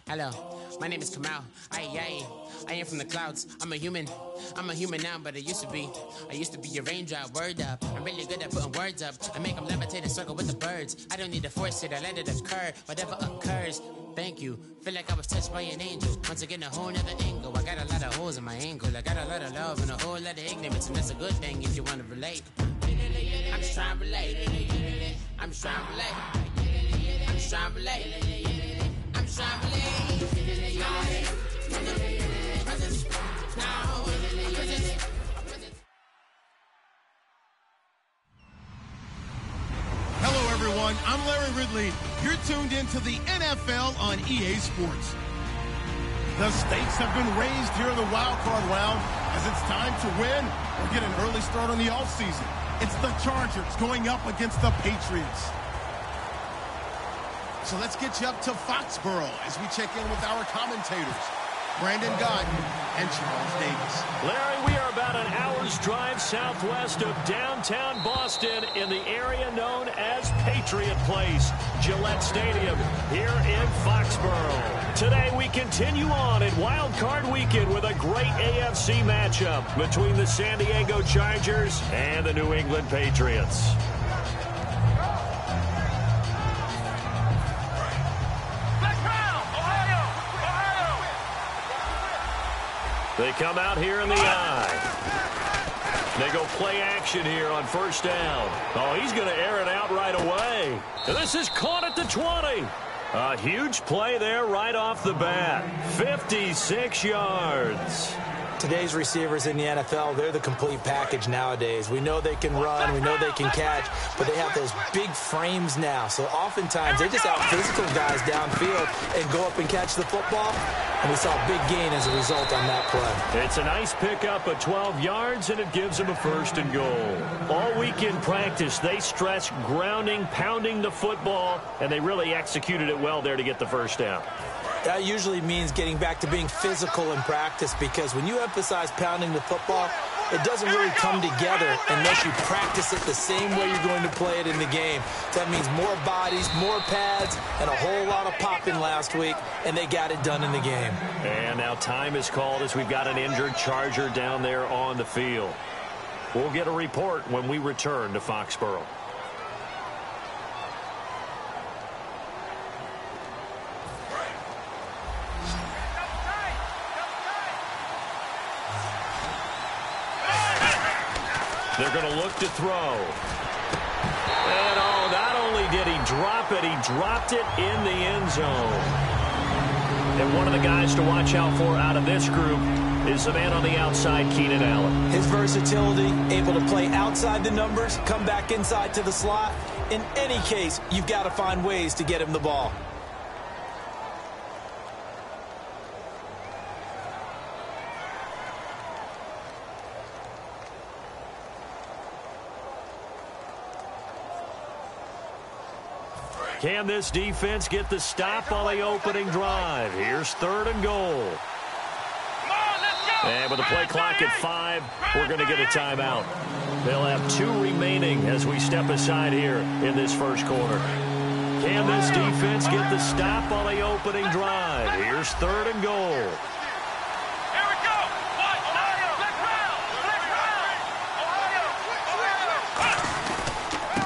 Hello, my name is Kamal. I am from the clouds. I'm a human now, but I used to be a raindrop. Word up, I'm really good at putting words up. I make them levitate and circle with the birds. I don't need to force it, I let it occur. Whatever occurs, thank you. Feel like I was touched by an angel. Once again, a whole nother angle. I got a lot of holes in my angle. I got a lot of love and a whole lot of ignorance, and that's a good thing if you want to relate. I'm just trying to relate. I'm just trying to relate. I'm just trying to relate. I'm just trying to relate. Hello, everyone. I'm Larry Ridley. You're tuned into the NFL on EA Sports. The stakes have been raised here in the wild card round as it's time to win or get an early start on the offseason. It's the Chargers going up against the Patriots. So let's get you up to Foxborough as we check in with our commentators, Brandon Godden and Charles Davis. Larry, we are about an hour's drive southwest of downtown Boston in the area known as Patriot Place, Gillette Stadium, here in Foxborough. Today we continue on in Wild Card Weekend with a great AFC matchup between the San Diego Chargers and the New England Patriots. They come out here in the eye. They go play action here on first down. Oh, he's going to air it out right away. This is caught at the 20. A huge play there right off the bat. 56 yards. Today's receivers in the NFL, they're the complete package nowadays. We know they can run, we know they can catch, but they have those big frames now. So oftentimes they just out-physical guys downfield and go up and catch the football. And we saw a big gain as a result on that play. It's a nice pickup of 12 yards, and it gives them a first and goal. All week in practice, they stress grounding, pounding the football, and they really executed it well there to get the first down. That usually means getting back to being physical in practice, because when you emphasize pounding the football, it doesn't really come together unless you practice it the same way you're going to play it in the game. That means more bodies, more pads, and a whole lot of popping last week, and they got it done in the game. And now time is called as we've got an injured Charger down there on the field. We'll get a report when we return to Foxborough. They're going to look to throw. And, oh, not only did he drop it, he dropped it in the end zone. And one of the guys to watch out for out of this group is the man on the outside, Keenan Allen. His versatility, able to play outside the numbers, come back inside to the slot. In any case, you've got to find ways to get him the ball. Can this defense get the stop on the opening drive? Here's third and goal. And with the play clock at 5, we're going to get a timeout. They'll have 2 remaining as we step aside here in this first quarter. Can this defense get the stop on the opening drive? Here's third and goal.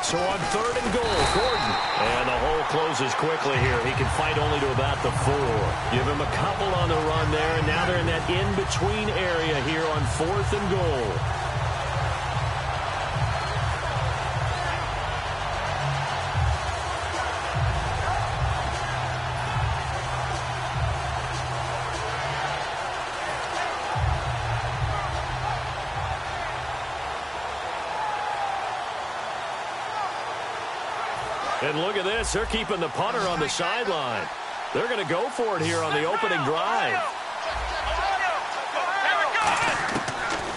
So on third and goal, Gordon. And the hole closes quickly here. He can fight only to about the 4. Give him a couple on the run there, and now they're in that in-between area here on fourth and goal. And look at this. They're keeping the punter on the sideline. They're going to go for it here on the opening drive.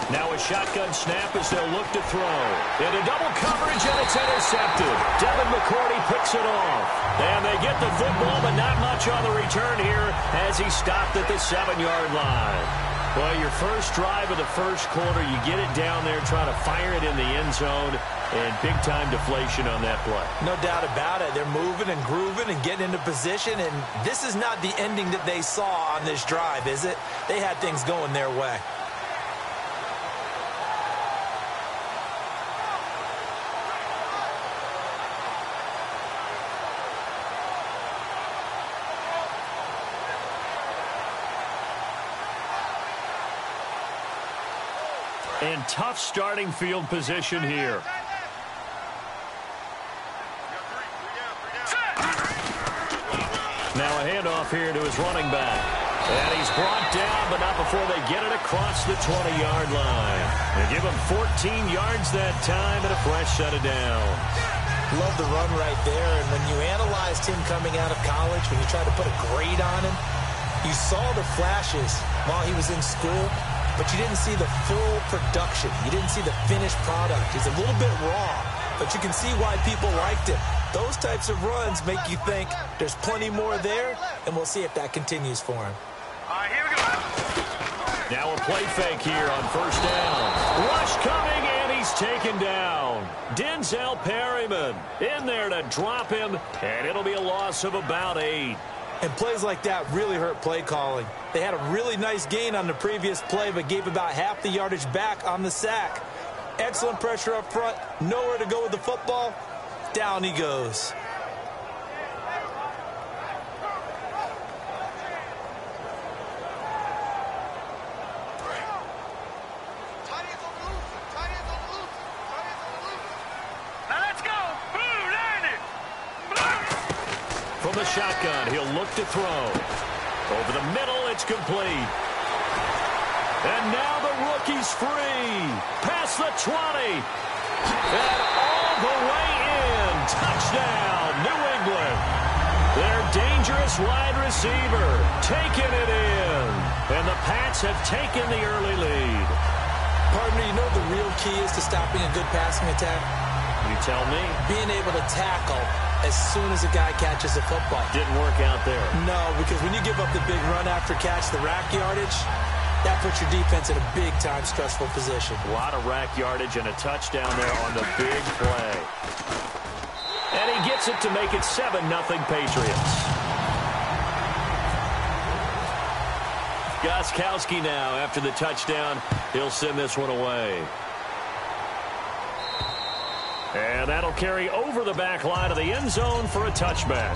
Now a shotgun snap as they'll look to throw. Into double coverage, and it's intercepted. Devin McCourty picks it off. And they get the football, but not much on the return here as he stopped at the 7-yard line. Well, your first drive of the first quarter, you get it down there, try to fire it in the end zone, and big-time deflation on that play. No doubt about it. They're moving and grooving and getting into position, and this is not the ending that they saw on this drive, is it? They had things going their way. And tough starting field position here. Now a handoff here to his running back. And he's brought down, but not before they get it across the 20-yard line. They give him 14 yards that time and a fresh set of downs. Love the run right there. And when you analyzed him coming out of college, when you tried to put a grade on him, you saw the flashes while he was in school, but you didn't see the full production. You didn't see the finished product. He's a little bit raw, but you can see why people liked him. Those types of runs make you think there's plenty more there, and we'll see if that continues for him. All right, here we go. Now a play fake here on first down. Rush coming, and he's taken down. Denzel Perryman in there to drop him, and it'll be a loss of about 8. And plays like that really hurt play calling. They had a really nice gain on the previous play, but gave about half the yardage back on the sack. Excellent pressure up front. Nowhere to go with the football. Down he goes. From the shotgun, he'll look to throw. Over the middle, it's complete. And now the rookie's free. Past the 20. And all the way in. Touchdown, New England. Their dangerous wide receiver taking it in. And the Pats have taken the early lead. Partner, you know the real key is to stopping a good passing attack? You tell me. Being able to tackle as soon as a guy catches a football. Didn't work out there. No, because when you give up the big run after catch, the rack yardage, that puts your defense in a big-time stressful position. A lot of rack yardage and a touchdown there on the big play. And he gets it to make it 7-0 Patriots. Gostkowski now after the touchdown. He'll send this one away. And that'll carry over the back line of the end zone for a touchback.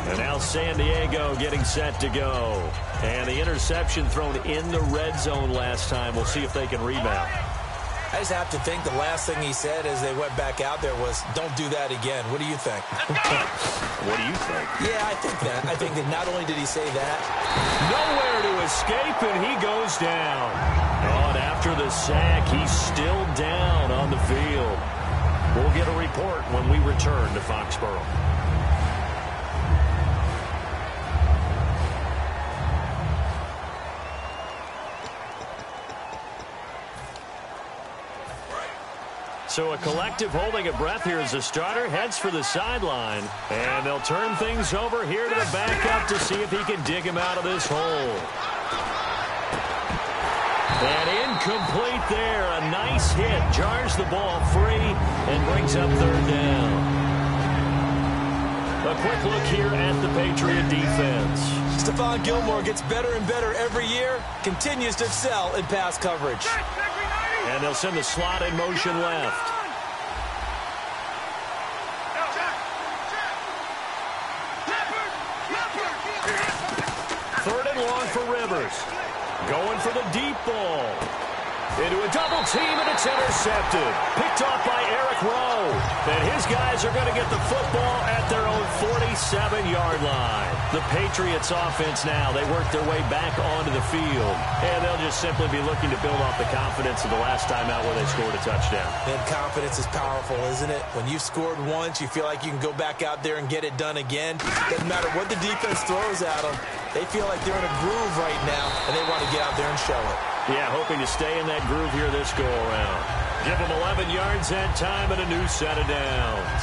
And now San Diego getting set to go. And the interception thrown in the red zone last time. We'll see if they can rebound. I just have to think the last thing he said as they went back out there was, don't do that again. What do you think? What do you think? Yeah, I think that. I think that not only did he say that. Nowhere to escape, and he goes down. Oh, and after the sack, he's still down on the field. We'll get a report when we return to Foxborough. So a collective holding of breath here as the starter heads for the sideline. And they'll turn things over here to the backup to see if he can dig him out of this hole. And incomplete there. A nice hit. Jars the ball free and brings up third down. A quick look here at the Patriot defense. Stephon Gilmore gets better and better every year. Continues to excel in pass coverage. And they'll send the slot in motion left. Third and long for Rivers. Going for the deep ball. Into a double team, and it's intercepted. Picked off by Eric Rowe. And his guys are going to get the football at their own 47-yard line. The Patriots offense now, they work their way back onto the field. And they'll just simply be looking to build off the confidence of the last time out where they scored a touchdown. And confidence is powerful, isn't it? When you've scored once, you feel like you can go back out there and get it done again. Doesn't matter what the defense throws at them. They feel like they're in a groove right now, and they want to get out there and show it. Yeah, hoping to stay in that groove here this go-around. Give them 11 yards that time and a new set of downs.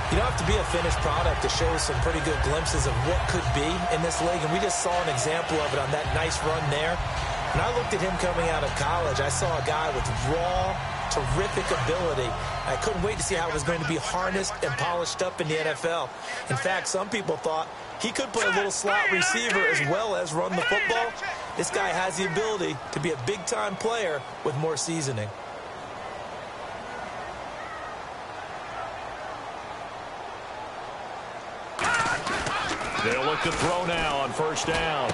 You don't have to be a finished product to show some pretty good glimpses of what could be in this league, and we just saw an example of it on that nice run there. When I looked at him coming out of college, I saw a guy with raw, terrific ability. I couldn't wait to see how it was going to be harnessed and polished up in the NFL. In fact, some people thought he could play a little slot receiver as well as run the football. This guy has the ability to be a big-time player with more seasoning. They'll look to throw now on first down.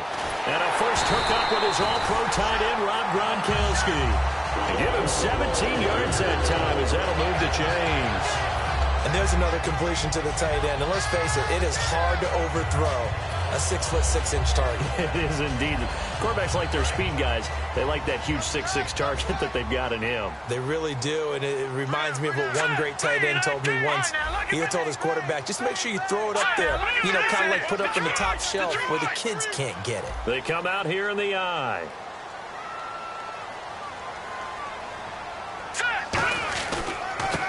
And a first hookup with his all-pro tight end, Rob Gronkowski. And give him 17 yards that time as that'll move the chains. And there's another completion to the tight end. And let's face it, it is hard to overthrow a 6'6" target. It is indeed. Quarterbacks like their speed guys. They like that huge 6'6" target that they've got in him. They really do, and it reminds me of what one great tight end told me once. He had told his quarterback, just make sure you throw it up there. You know, kind of like put up in the top shelf where the kids can't get it. They come out here in the eye.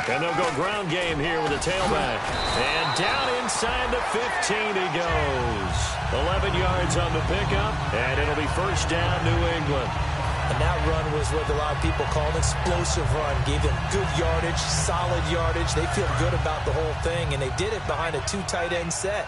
And they'll go ground game here with a tailback. And down inside the 15 he goes. 11 yards on the pickup, and it'll be first down, New England. And that run was what a lot of people call an explosive run. Gave them good yardage, solid yardage. They feel good about the whole thing, and they did it behind a two tight end set.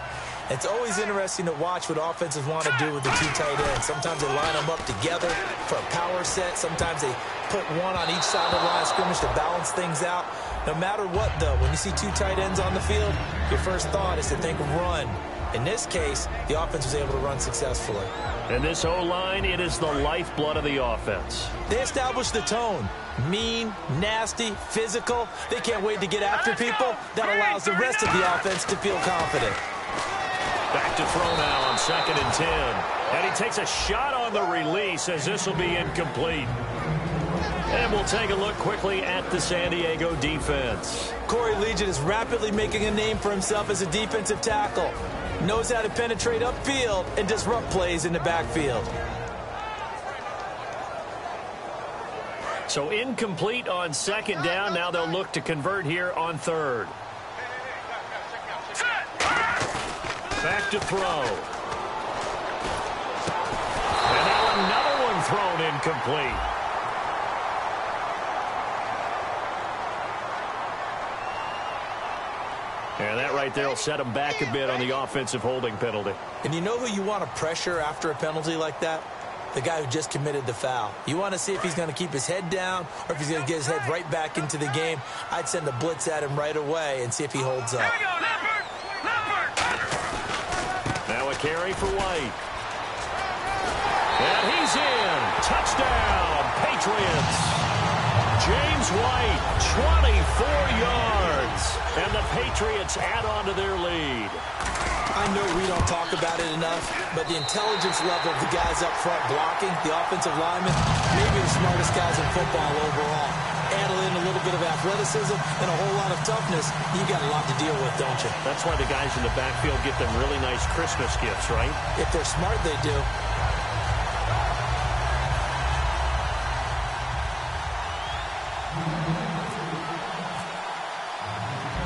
It's always interesting to watch what offenses want to do with the two tight ends. Sometimes they line them up together for a power set. Sometimes they put one on each side of the line of scrimmage to balance things out. No matter what, though, when you see two tight ends on the field, your first thought is to think run. In this case, the offense was able to run successfully. And this O-line, it is the lifeblood of the offense. They established the tone. Mean, nasty, physical. They can't wait to get after people. That allows the rest of the offense to feel confident. Back to throw now on 2nd and 10. And he takes a shot on the release as this will be incomplete. And we'll take a look quickly at the San Diego defense. Corey Legion is rapidly making a name for himself as a defensive tackle. Knows how to penetrate upfield and disrupt plays in the backfield. So incomplete on 2nd down. Now they'll look to convert here on 3rd. Back to throw. And now another one thrown incomplete. And that right there will set him back a bit on the offensive holding penalty. And you know who you want to pressure after a penalty like that? The guy who just committed the foul. You want to see if he's going to keep his head down or if he's going to get his head right back into the game. I'd send a blitz at him right away and see if he holds up. Now a carry for White. And he's in. Touchdown, Patriots. James White, 24 yards. And the Patriots add on to their lead. I know we don't talk about it enough, but the intelligence level of the guys up front blocking, the offensive linemen, maybe the smartest guys in football overall. Add in a little bit of athleticism and a whole lot of toughness, you got a lot to deal with, don't you? That's why the guys in the backfield get them really nice Christmas gifts, right? If they're smart, they do.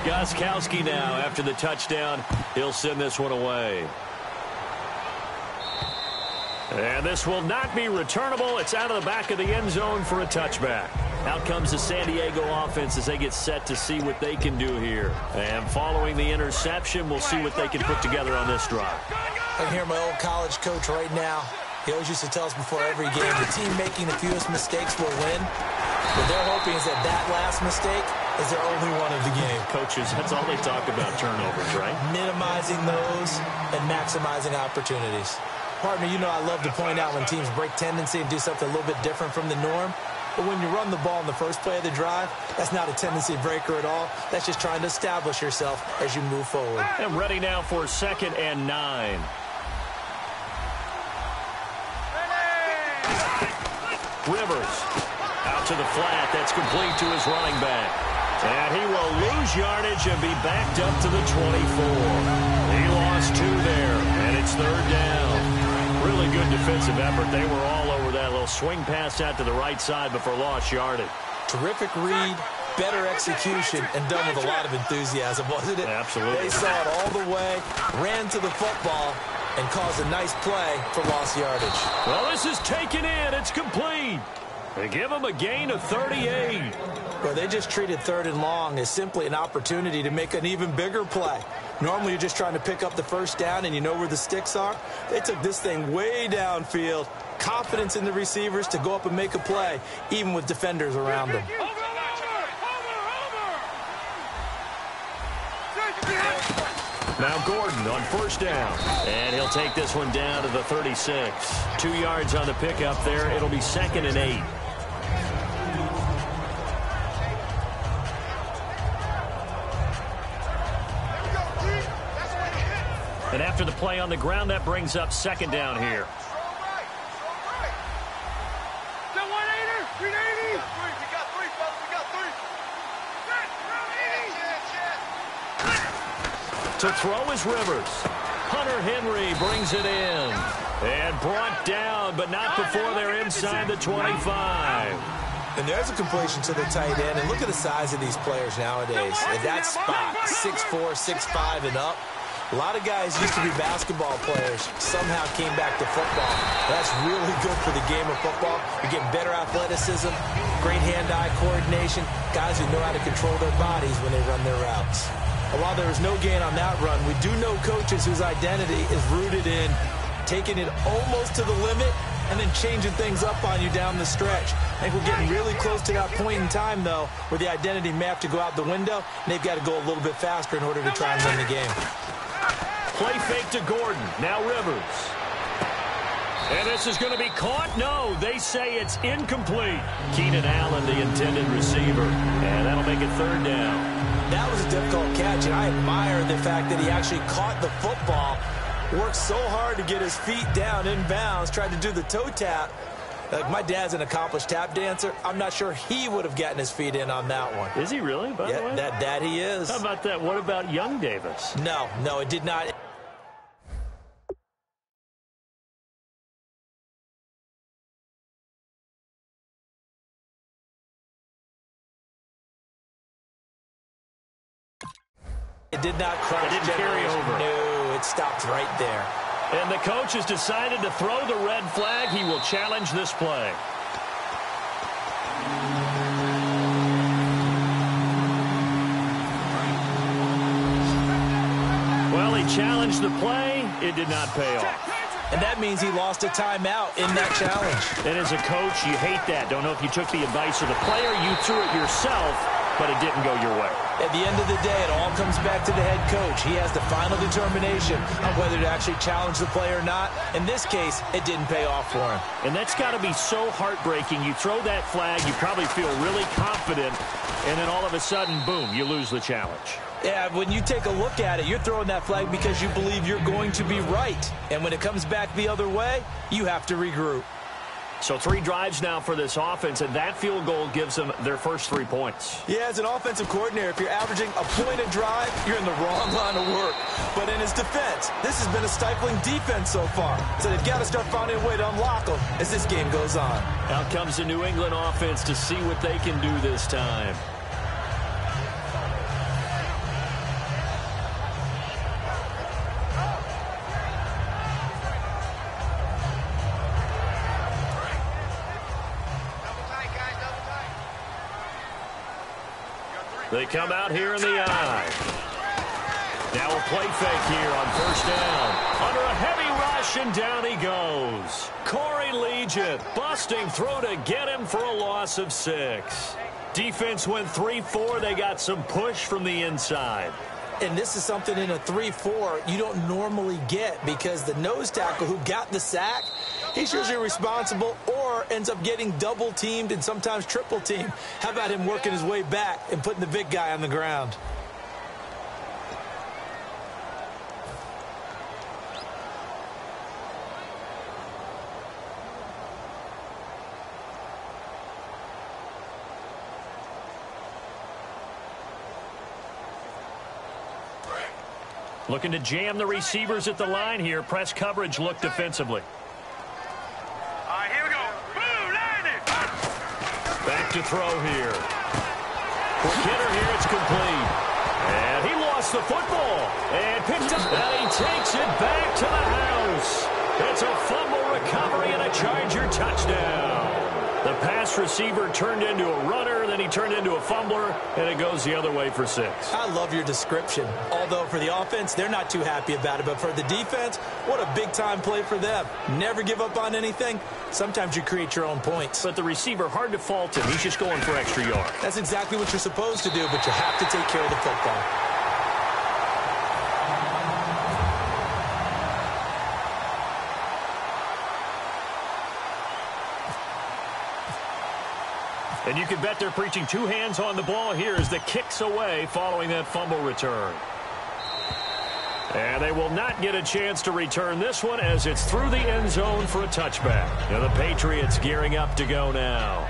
Gostkowski now after the touchdown. He'll send this one away. And this will not be returnable. It's out of the back of the end zone for a touchback. Out comes the San Diego offense as they get set to see what they can do here. And following the interception, we'll see what they can put together on this drive. I can hear my old college coach right now. He always used to tell us before every game, the team making the fewest mistakes will win. What they're hoping is that last mistake is their only one of the game. Coaches, that's all they talk about, turnovers, right? Minimizing those and maximizing opportunities. Partner, you know I love to point out when teams break tendency and do something a little bit different from the norm. But when you run the ball in the first play of the drive, that's not a tendency breaker at all. That's just trying to establish yourself as you move forward. And ready now for 2nd and 9. Rivers out to the flat. That's complete to his running back. And he will lose yardage and be backed up to the 24. He lost 2 there, and it's 3rd down. Really good defensive effort. They were all over that little swing pass out to the right side before lost yardage. Terrific read, better execution, and done with a lot of enthusiasm, wasn't it? Absolutely. They saw it all the way, ran to the football, and caused a nice play for lost yardage. Well, this is taken in. It's complete. They give him a gain of 38. Well, they just treated 3rd and long as simply an opportunity to make an even bigger play. Normally, you're just trying to pick up the first down and you know where the sticks are. They took this thing way downfield. Confidence in the receivers to go up and make a play, even with defenders around them. Now Gordon on first down. And he'll take this one down to the 36. 2 yards on the pickup there. It'll be 2nd and 8. And after the play on the ground, that brings up 2nd down here. To throw is Rivers. Hunter Henry brings it in. And brought down, but not before they're inside the 25. And there's a completion to the tight end. And look at the size of these players nowadays. At that spot, 6'4", 6'5", and up. A lot of guys used to be basketball players, somehow came back to football. That's really good for the game of football. You're getting better athleticism, great hand-eye coordination, guys who know how to control their bodies when they run their routes. And while there was no gain on that run, we do know coaches whose identity is rooted in taking it almost to the limit and then changing things up on you down the stretch. I think we're getting really close to that point in time, though, where the identity may have to go out the window, and they've got to go a little bit faster in order to try and win the game. Play fake to Gordon. Now Rivers. And this is going to be caught. No, they say it's incomplete. Keenan Allen, the intended receiver. And that'll make it 3rd down. That was a difficult catch, and I admire the fact that he actually caught the football, worked so hard to get his feet down in bounds, tried to do the toe tap. Like, my dad's an accomplished tap dancer. I'm not sure he would have gotten his feet in on that one. Is he really, by the way? That he is. How about that? What about young Davis? No, it did not. It did not crunch. It didn't carry over. No, it stopped right there. And the coach has decided to throw the red flag. He will challenge this play. Well, he challenged the play. It did not pay off. And that means he lost a timeout in that challenge. And as a coach, you hate that. Don't know if you took the advice of the player. You threw it yourself, but it didn't go your way. At the end of the day, it all comes back to the head coach. He has the final determination on whether to actually challenge the play or not. In this case, it didn't pay off for him. And that's got to be so heartbreaking. You throw that flag, you probably feel really confident, and then all of a sudden, boom, you lose the challenge. Yeah, when you take a look at it, you're throwing that flag because you believe you're going to be right. And when it comes back the other way, you have to regroup. So 3 drives now for this offense, and that field goal gives them their first 3 points. Yeah, as an offensive coordinator, if you're averaging a point a drive, you're in the wrong line of work. But in his defense, this has been a stifling defense so far. So they've got to start finding a way to unlock them as this game goes on. Out comes the New England offense to see what they can do this time. They come out here in the eye. Now a play fake here on first down. Under a heavy rush, and down he goes. Corey Legion busting through to get him for a loss of 6. Defense went 3-4. They got some push from the inside. And this is something in a 3-4 you don't normally get because the nose tackle who got the sack, he's usually responsible or ends up getting double teamed and sometimes triple teamed. How about him working his way back and putting the big guy on the ground? Looking to jam the receivers at the line here. Press coverage look defensively. All right, here we go. Boom, landed. Back to throw here. For Kidder here, it's complete. And he lost the football. And picked up. And he takes it back to the house. It's a fumble recovery and a Charger touchdown. The pass receiver turned into a runner, then he turned into a fumbler, and it goes the other way for 6. I love your description. Although for the offense, they're not too happy about it. But for the defense, what a big-time play for them. Never give up on anything. Sometimes you create your own points. But the receiver, hard to fault him. He's just going for extra yards. That's exactly what you're supposed to do, but you have to take care of the football. And you can bet they're preaching 2 hands on the ball here as the kick's away following that fumble return. And they will not get a chance to return this one as it's through the end zone for a touchback. And the Patriots gearing up to go now.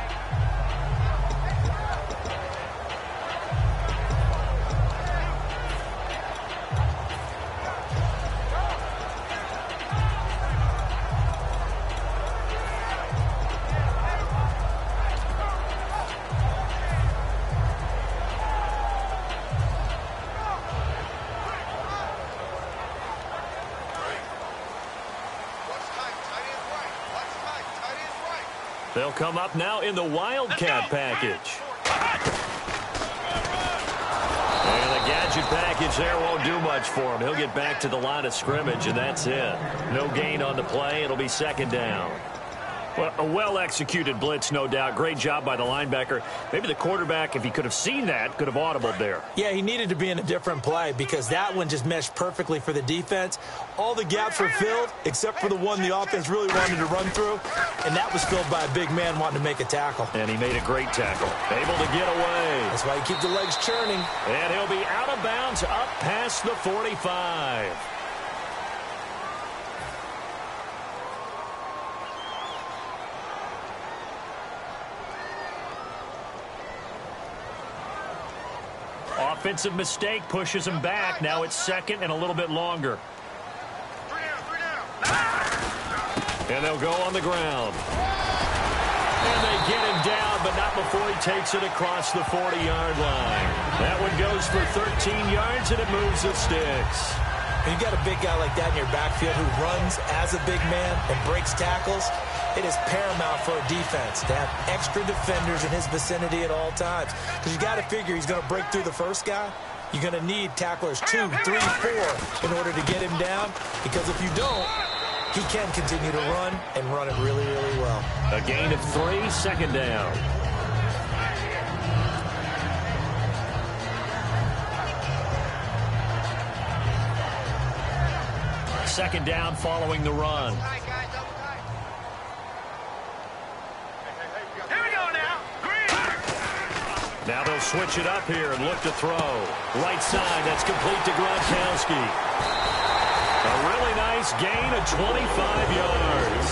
They'll come up now in the Wildcat package. And the gadget package there won't do much for him. He'll get back to the line of scrimmage, and that's it. No gain on the play. It'll be 2nd down. Well, a well-executed blitz, no doubt. Great job by the linebacker. Maybe the quarterback, if he could have seen that, could have audibled there. Yeah, he needed to be in a different play because that one just meshed perfectly for the defense. All the gaps were filled except for the one the offense really wanted to run through, and that was filled by a big man wanting to make a tackle. And he made a great tackle. Able to get away. That's why you keep the legs churning. And he'll be out of bounds up past the 45. Offensive mistake pushes him back. Now it's 2nd and a little bit longer. 3 down. And they'll go on the ground. And they get him down, but not before he takes it across the 40-yard line. That one goes for 13 yards, and it moves the sticks. When you got a big guy like that in your backfield who runs as a big man and breaks tackles, it is paramount for a defense to have extra defenders in his vicinity at all times. Because you got to figure he's going to break through the first guy. You're going to need tacklers 2, 3, 4 in order to get him down. Because if you don't, he can continue to run and run it really, really well. A gain of 3, 2nd down. Second down following the run. Now they'll switch it up here and look to throw. Right side, that's complete to Gronkowski. A really nice gain of 25 yards.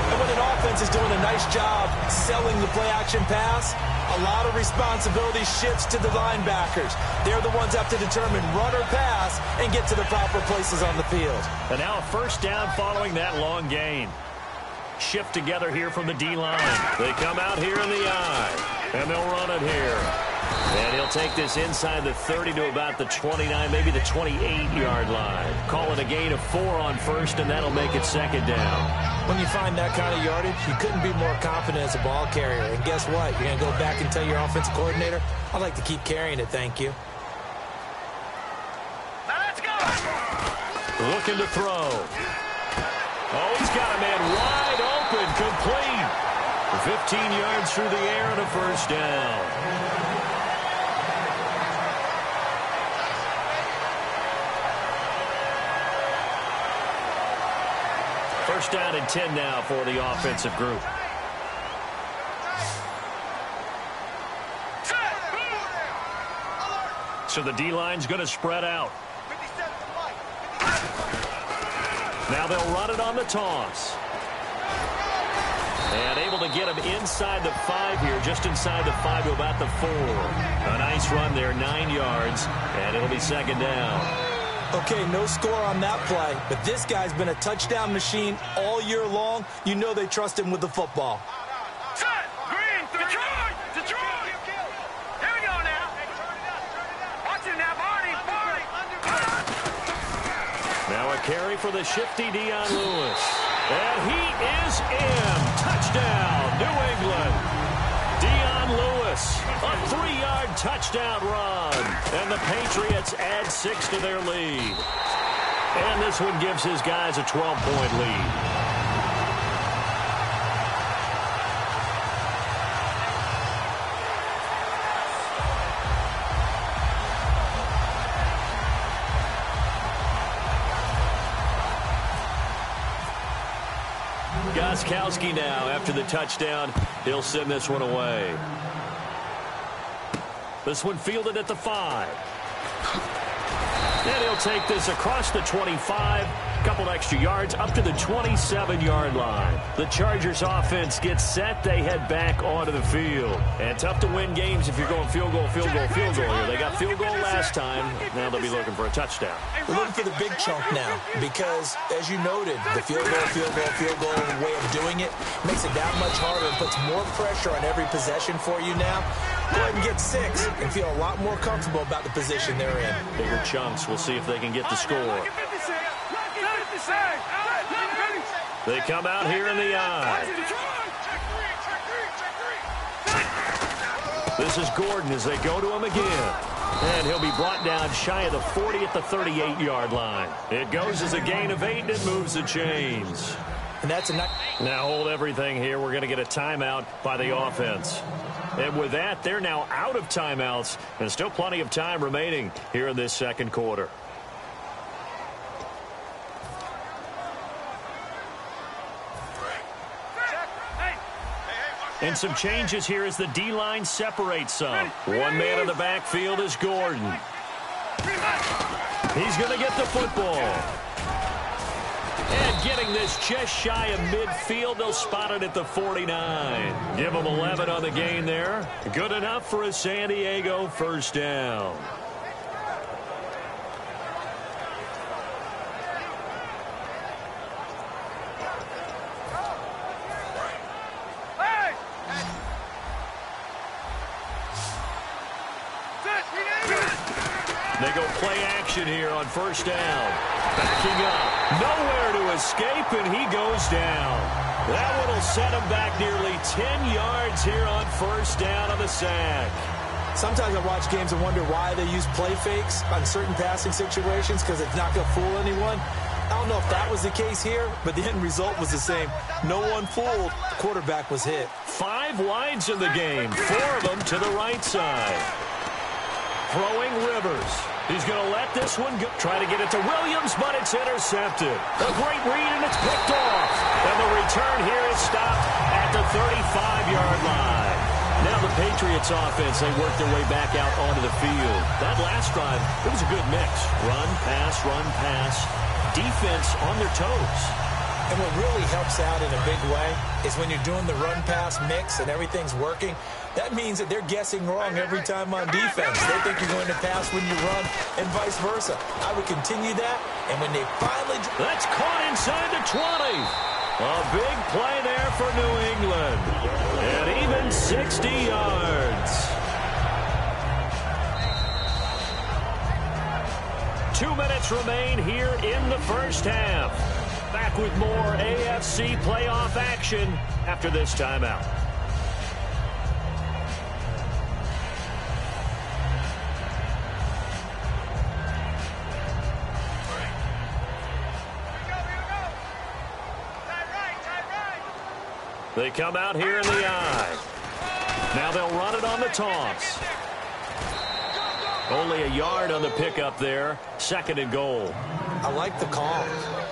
And when an offense is doing a nice job selling the play-action pass, a lot of responsibility shifts to the linebackers. They're the ones that have to determine run or pass and get to the proper places on the field. And now a 1st down following that long gain. Shift together here from the D-line. They come out here in the eye, and they'll run it here. And he'll take this inside the 30 to about the 29, maybe the 28-yard line. Call it a gain of 4 on 1st, and that'll make it 2nd down. When you find that kind of yardage, you couldn't be more confident as a ball carrier. And guess what? You're going to go back and tell your offensive coordinator, I'd like to keep carrying it, thank you. Now let's go. Looking to throw. Oh, he's got a man wide open, complete. 15 yards through the air and a 1st down. First down and 10 now for the offensive group. So the D-line's going to spread out. Now they'll run it on the toss. And able to get him inside the 5 here, just inside the 5 to about the 4. A nice run there, 9 yards, and it'll be 2nd down. Okay, no score on that play, but this guy's been a touchdown machine all year long. You know they trust him with the football. Set! Green! Detroit! Detroit! Here we go now. Watch it now, Barney! Barney! Now a carry for the shifty Dion Lewis. And he is in. Touchdown! Touchdown, New England. Dion Lewis, a 3-yard touchdown run. And the Patriots add 6 to their lead. And this one gives his guys a 12-point lead. Gostkowski now after the touchdown. He'll send this one away. This one fielded at the 5. And he'll take this across the 25. Couple extra yards up to the 27-yard line. The Chargers offense gets set. They head back onto the field. And tough to win games if you're going field goal, field goal, field goal here. They got field goal last time. Now they'll be looking for a touchdown. We're looking for the big chunk now because, as you noted, the field goal way of doing it makes it that much harder and puts more pressure on every possession for you now. Go ahead and get 6 and feel a lot more comfortable about the position they're in. Bigger chunks. We'll see if they can get the score. They come out here in the eye. This is Gordon as they go to him again. And he'll be brought down shy of the 40 at the 38-yard line. It goes as a gain of 8 and it moves the chains. And that's a now hold everything here. We're going to get a timeout by the offense. And with that, they're now out of timeouts. And still plenty of time remaining here in this second quarter. And some changes here as the D-line separates some. One man in the backfield is Gordon. He's going to get the football. And getting this just shy of midfield, they'll spot it at the 49. Give them 11 on the gain there. Good enough for a San Diego first down. They go play action here on first down. Backing up. Nowhere to escape, and he goes down. That one will set him back nearly 10 yards here on first down on the sack. Sometimes I watch games and wonder why they use play fakes on certain passing situations because it's not going to fool anyone. I don't know if that was the case here, but the end result was the same. No one fooled. The quarterback was hit. 5 wides in the game. 4 of them to the right side. Throwing Rivers. He's going to let this one go. Try to get it to Williams, but it's intercepted. A great read, and it's picked off. And the return here is stopped at the 35-yard line. Now the Patriots offense, they work their way back out onto the field. That last drive, it was a good mix. Run, pass, defense on their toes. And what really helps out in a big way is when you're doing the run-pass mix and everything's working, that means that they're guessing wrong every time on defense. They think you're going to pass when you run and vice versa. I would continue that, and when they finally... That's caught inside the 20. A big play there for New England. And even 60 yards. 2 minutes remain here in the first half. Back with more AFC playoff action after this timeout. They come out here in the eye. Now they'll run it on the toss. Only a yard on the pickup there. 2nd and goal. I like the call.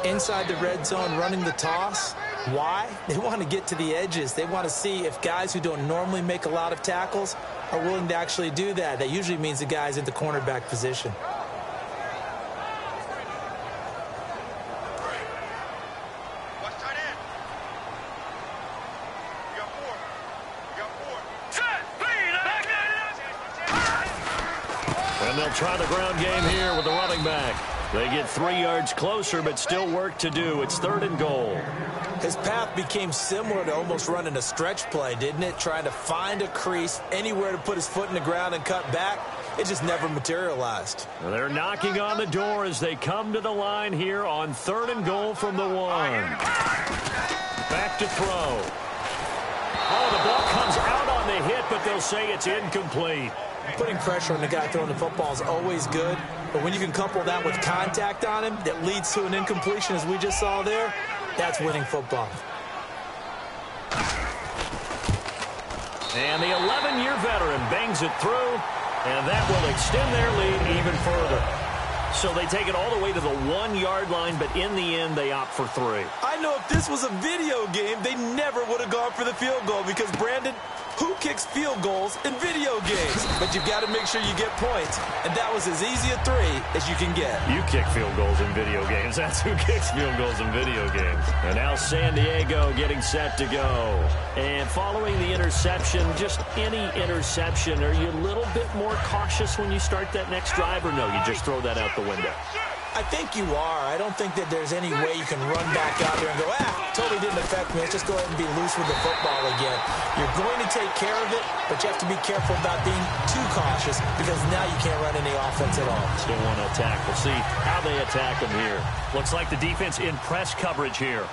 Inside the red zone, running the toss. Why? They want to get to the edges. They want to see if guys who don't normally make a lot of tackles are willing to actually do that. That usually means the guy's in the cornerback position. And they'll try the ground game here with the running back. They get 3 yards closer, but still work to do. It's 3rd and goal. His path became similar to almost running a stretch play, didn't it? Trying to find a crease, anywhere to put his foot in the ground and cut back. It just never materialized. They're knocking on the door as they come to the line here on 3rd and goal from the 1. Back to throw. a hit, but they'll say it's incomplete. Putting pressure on the guy throwing the football is always good, but when you can couple that with contact on him that leads to an incompletion, as we just saw there, that's winning football. And the 11-year veteran bangs it through, and that will extend their lead even further. So they take it all the way to the 1-yard line, but in the end, they opt for 3. I know if this was a video game, they never would have gone for the field goal because, Brandon, who kicks field goals in video games? But you've got to make sure you get points, and that was as easy a 3 as you can get. You kick field goals in video games. That's who kicks field goals in video games. And now San Diego getting set to go. And following the interception, just any interception, are you a little bit more cautious when you start that next drive, or no, you just throw that out the window? I think you are. I don't think that there's any way you can run back out there and go, totally didn't affect me. Let's just go ahead and be loose with the football again. You're going to take care of it, but you have to be careful about being too cautious because now you can't run any offense at all. Still want to attack. We'll see how they attack them here. Looks like the defense in press coverage here.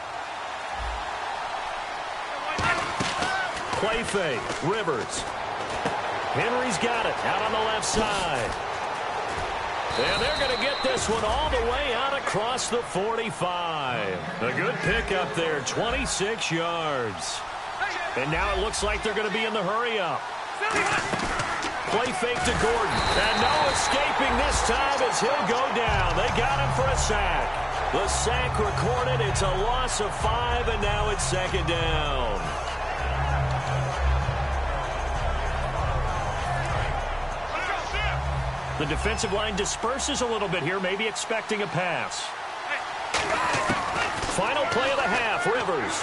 Play fake. Rivers. Henry's got it out on the left side. And they're going to get this one all the way out across the 45. A good pickup there, 26 yards. And now it looks like they're going to be in the hurry-up. Play fake to Gordon. And no escaping this time as he'll go down. They got him for a sack. The sack recorded. It's a loss of 5, and now it's 2nd down. The defensive line disperses a little bit here, maybe expecting a pass. Final play of the half, Rivers.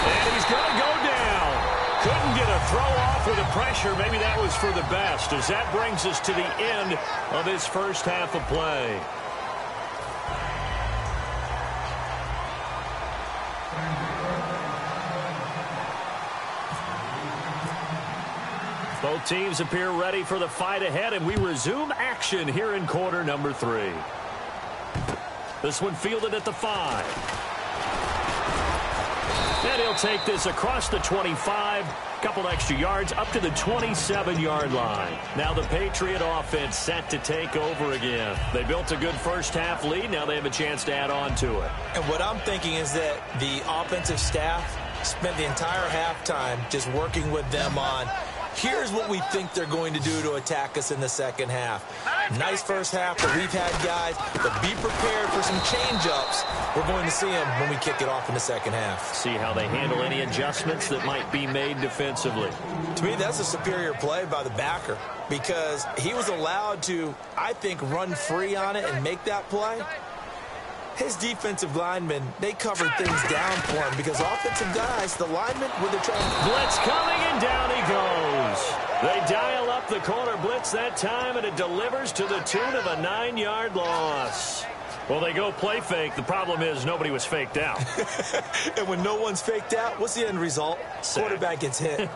And he's going to go down. Couldn't get a throw off with the pressure. Maybe that was for the best, as that brings us to the end of his first half of play. Both teams appear ready for the fight ahead, and we resume action here in quarter number 3. This one fielded at the 5. And he'll take this across the 25, couple extra yards up to the 27-yard line. Now the Patriot offense set to take over again. They built a good first half lead. Now they have a chance to add on to it. And what I'm thinking is that the offensive staff spent the entire halftime just working with them on, here's what we think they're going to do to attack us in the second half. Nice first half, but we've had guys, but be prepared for some change-ups. We're going to see them when we kick it off in the second half. See how they handle any adjustments that might be made defensively. To me, that's a superior play by the backer because he was allowed to, I think, run free on it and make that play. His defensive linemen, they covered things down for him because offensive guys, the linemen, with the trying. Blitz coming, and down he goes. They dial up the corner blitz that time, and it delivers to the tune of a 9-yard loss. Well, they go play fake. The problem is nobody was faked out. And when no one's faked out, what's the end result? Sack. Quarterback gets hit.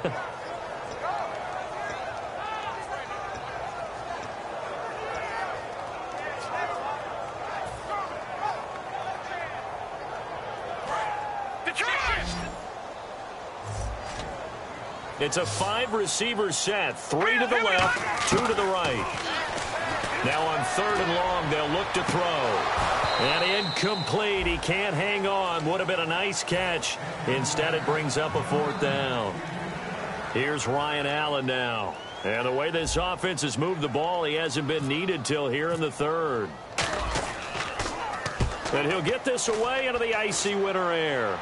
It's a 5-receiver set. 3 to the left, 2 to the right. Now on 3rd and long, they'll look to throw. And incomplete. He can't hang on. Would have been a nice catch. Instead, it brings up a 4th down. Here's Ryan Allen now. And the way this offense has moved the ball, he hasn't been needed till here in the 3rd. And he'll get this away into the icy winter air.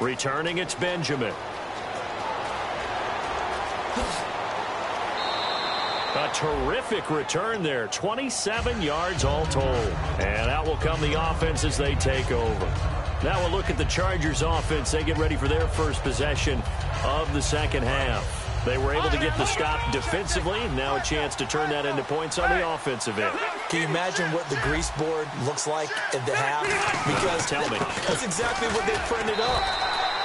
Returning, it's Benjamin. A terrific return there. 27 yards all told. And out will come the offense as they take over. Now we'll look at the Chargers offense. They get ready for their first possession of the second half. They were able to get the stop defensively. Now a chance to turn that into points on the offensive end. Can you imagine what the grease board looks like at the half? Because tell me. That's exactly what they printed up.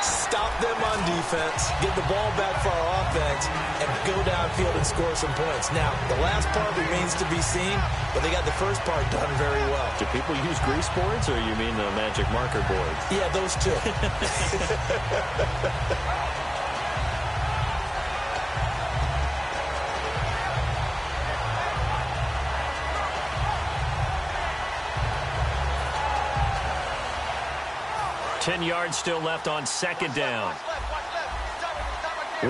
Stop them on defense, get the ball back for our offense, and go downfield and score some points. Now, the last part remains to be seen, but they got the first part done very well. Do people use grease boards, or you mean the magic marker boards? Yeah, those two. 10 yards still left on second down.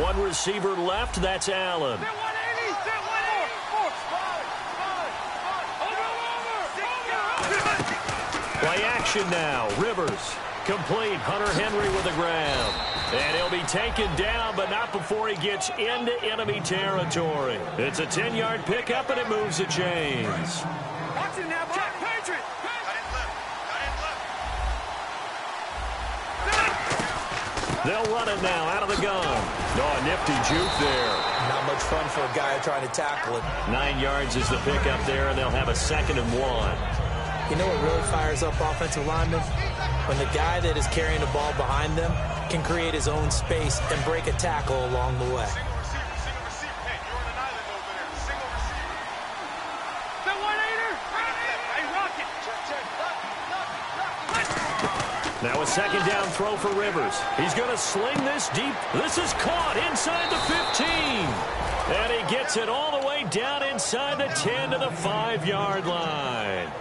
One receiver left. That's Allen. Play action now. Rivers. Complete. Hunter Henry with the grab. And he'll be taken down, but not before he gets into enemy territory. It's a 10-yard pickup, and it moves the chains. Watch it now, Patriot. They'll run it now out of the gun. Oh, a nifty juke there. Not much fun for a guy trying to tackle it. 9 yards is the pickup there, and they'll have a 2nd and 1. You know what really fires up offensive linemen? When the guy that is carrying the ball behind them can create his own space and break a tackle along the way. Now a 2nd down throw for Rivers. He's going to sling this deep. This is caught inside the 15. And he gets it all the way down inside the 10 to the 5-yard line.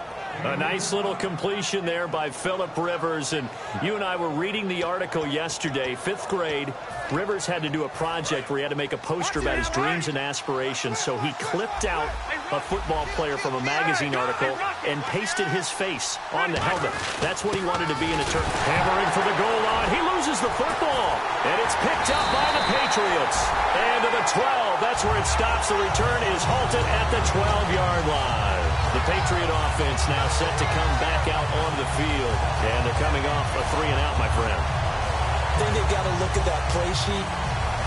A nice little completion there by Phillip Rivers. And you and I were reading the article yesterday, 5th grade. Rivers had to do a project where he had to make a poster about his dreams and aspirations. So he clipped out a football player from a magazine article and pasted his face on the helmet. That's what he wanted to be in a turn. Hammering for the goal line. He loses the football. And it's picked up by the Patriots. And to the 12. That's where it stops. The return is halted at the 12-yard line. The Patriot offense now set to come back out on the field. And they're coming off a 3-and-out, my friend. I think they've got to look at that play sheet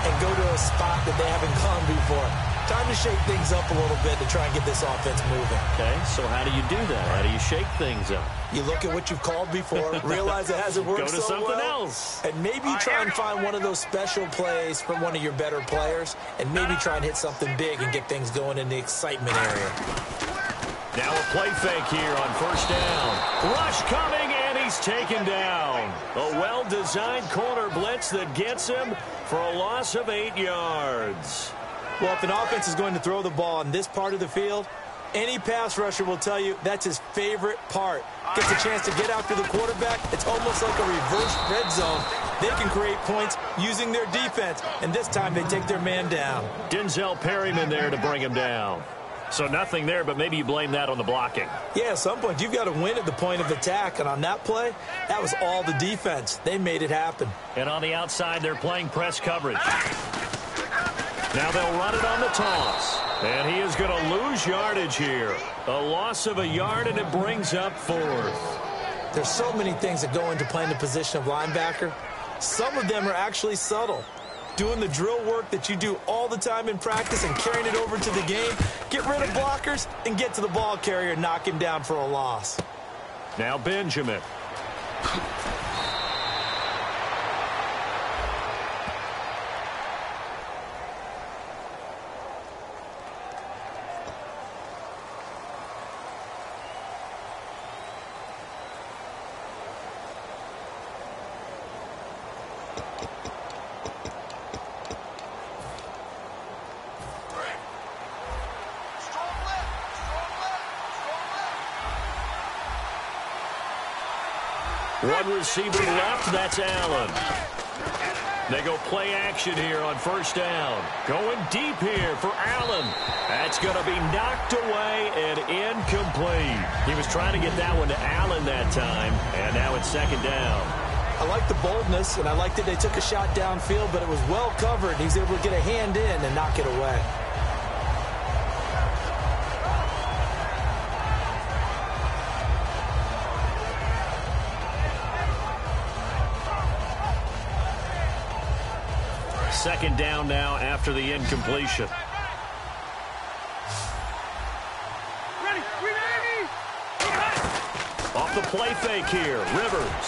and go to a spot that they haven't gone before. Time to shake things up a little bit to try and get this offense moving. Okay, so how do you do that? How do you shake things up? You look at what you've called before, realize it hasn't worked so well. Go to something else. And maybe try and find one of those special plays from one of your better players, and maybe try and hit something big and get things going in the excitement area. Now a play fake here on 1st down. Rush coming, and he's taken down. A well-designed corner blitz that gets him for a loss of 8 yards. Well, if an offense is going to throw the ball in this part of the field, any pass rusher will tell you that's his favorite part. Gets a chance to get after the quarterback. It's almost like a reverse red zone. They can create points using their defense, and this time they take their man down. Denzel Perryman there to bring him down. So nothing there, but maybe you blame that on the blocking. Yeah, at some point you've got to win at the point of attack, and on that play, that was all the defense. They made it happen. And on the outside, they're playing press coverage. Now they'll run it on the toss. And he is going to lose yardage here. A loss of a yard, and it brings up 4th. There's so many things that go into playing the position of linebacker. Some of them are actually subtle. Doing the drill work that you do all the time in practice and carrying it over to the game. Get rid of blockers and get to the ball carrier and knock him down for a loss. Now Benjamin. One receiver left, that's Allen. They go play action here on 1st down. Going deep here for Allen. That's going to be knocked away and incomplete. He was trying to get that one to Allen that time, and now it's 2nd down. I like the boldness, and I like that they took a shot downfield, but it was well covered. He was able to get a hand in and knock it away. Second down now after the incompletion. Off the play fake here, Rivers.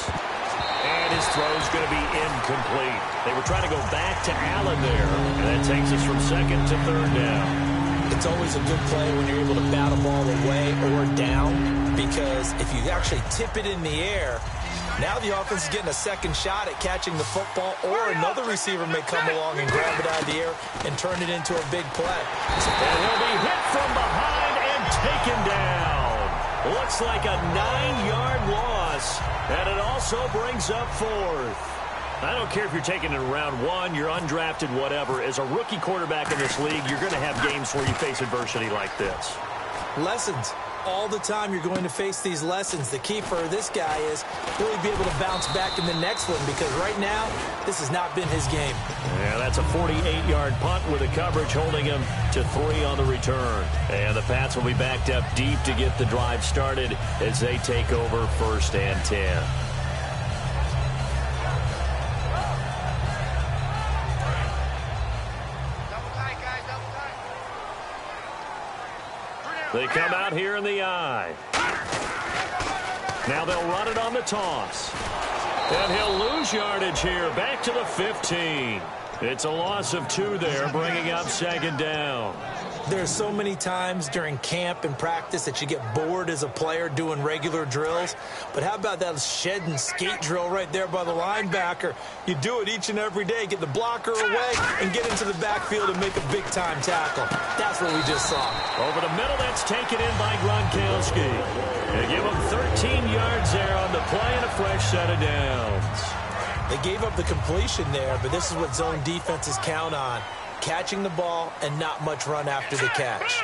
And his throw's going to be incomplete. They were trying to go back to Allen there. And that takes us from 2nd to 3rd down. It's always a good play when you're able to bat a ball away or down, because if you actually tip it in the air, now the offense is getting a second shot at catching the football, or another receiver may come along and grab it out of the air and turn it into a big play. And he'll be hit from behind and taken down. Looks like a 9-yard loss, and it also brings up 4th. I don't care if you're taking it in round 1, you're undrafted, whatever. As a rookie quarterback in this league, you're going to have games where you face adversity like this. Lessons. All the time you're going to face these lessons. The key for this guy is really be able to bounce back in the next one, because right now, this has not been his game. Yeah, that's a 48-yard punt with the coverage holding him to 3 on the return. And the Pats will be backed up deep to get the drive started as they take over 1st and 10. They come out here in the I. Now they'll run it on the toss. And he'll lose yardage here, back to the 15. It's a loss of 2 there, bringing up 2nd down. There's so many times during camp and practice that you get bored as a player doing regular drills. But how about that shed and skate drill right there by the linebacker? You do it each and every day. Get the blocker away and get into the backfield and make a big-time tackle. That's what we just saw. Over the middle, that's taken in by Gronkowski. They give him 13 yards there on the play and a fresh set of downs. They gave up the completion there, but this is what zone defenses count on. Catching the ball and not much run after the catch.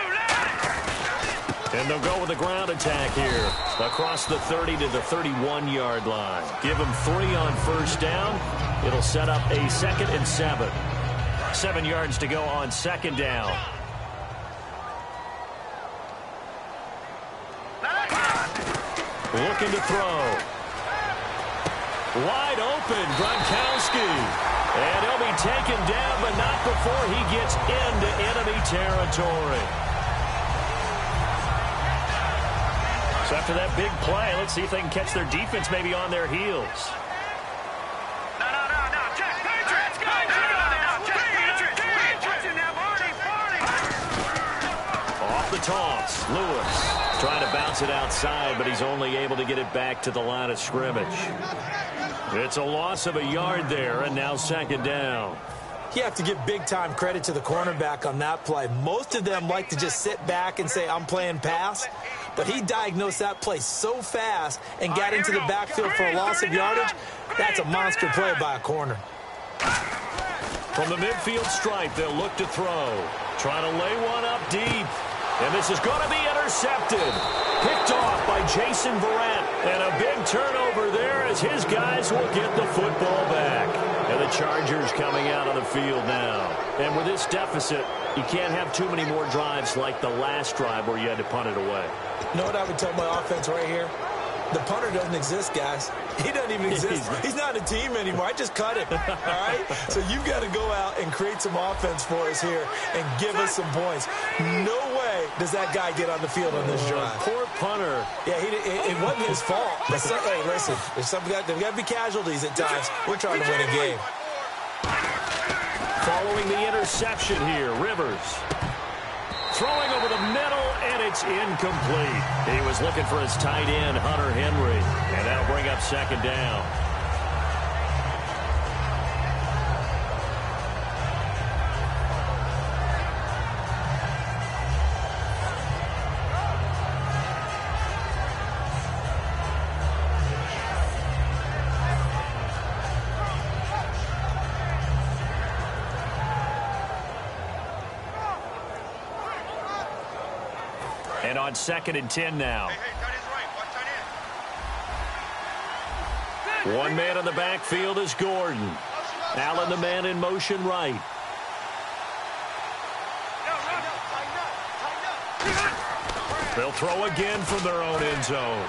And they'll go with a ground attack here across the 30 to the 31-yard line. Give them 3 on 1st down. It'll set up a 2nd and 7. 7 yards to go on 2nd down. Looking to throw. Wide open, Gronkowski. And he'll be taken down, but not before he gets into enemy territory. So after that big play, let's see if they can catch their defense maybe on their heels. No. Jack Patriots, go! Jack Patriots! Off the toss, Lewis trying to bounce it outside, but he's only able to get it back to the line of scrimmage. It's a loss of a yard there, and now 2nd down. You have to give big-time credit to the cornerback on that play. Most of them like to just sit back and say, I'm playing pass. But he diagnosed that play so fast and got into the backfield for a loss of yardage. That's a monster play by a corner. From the midfield stripe, they'll look to throw. Trying to lay one up deep. And this is going to be intercepted. Picked off by Jason Verrett. And a big turnover there as his guys will get the football back. And the Chargers coming out on the field now. And with this deficit, you can't have too many more drives like the last drive where you had to punt it away. You know what I would tell my offense right here? The punter doesn't exist, guys. He doesn't even exist. He's not a team anymore. I just cut him, all right? So you've got to go out and create some offense for us here and give us some points. No way does that guy get on the field on this drive. Poor punter. Yeah, it wasn't his fault. But hey, listen, there's got to be casualties at times. We're trying to win a game. Following the interception here, Rivers. Throwing over the middle, and it's incomplete. He was looking for his tight end, Hunter Henry, and that'll bring up 2nd down. And on 2nd and 10 now. One man in the backfield is Gordon. Allen, the man in motion right. They'll throw again from their own end zone.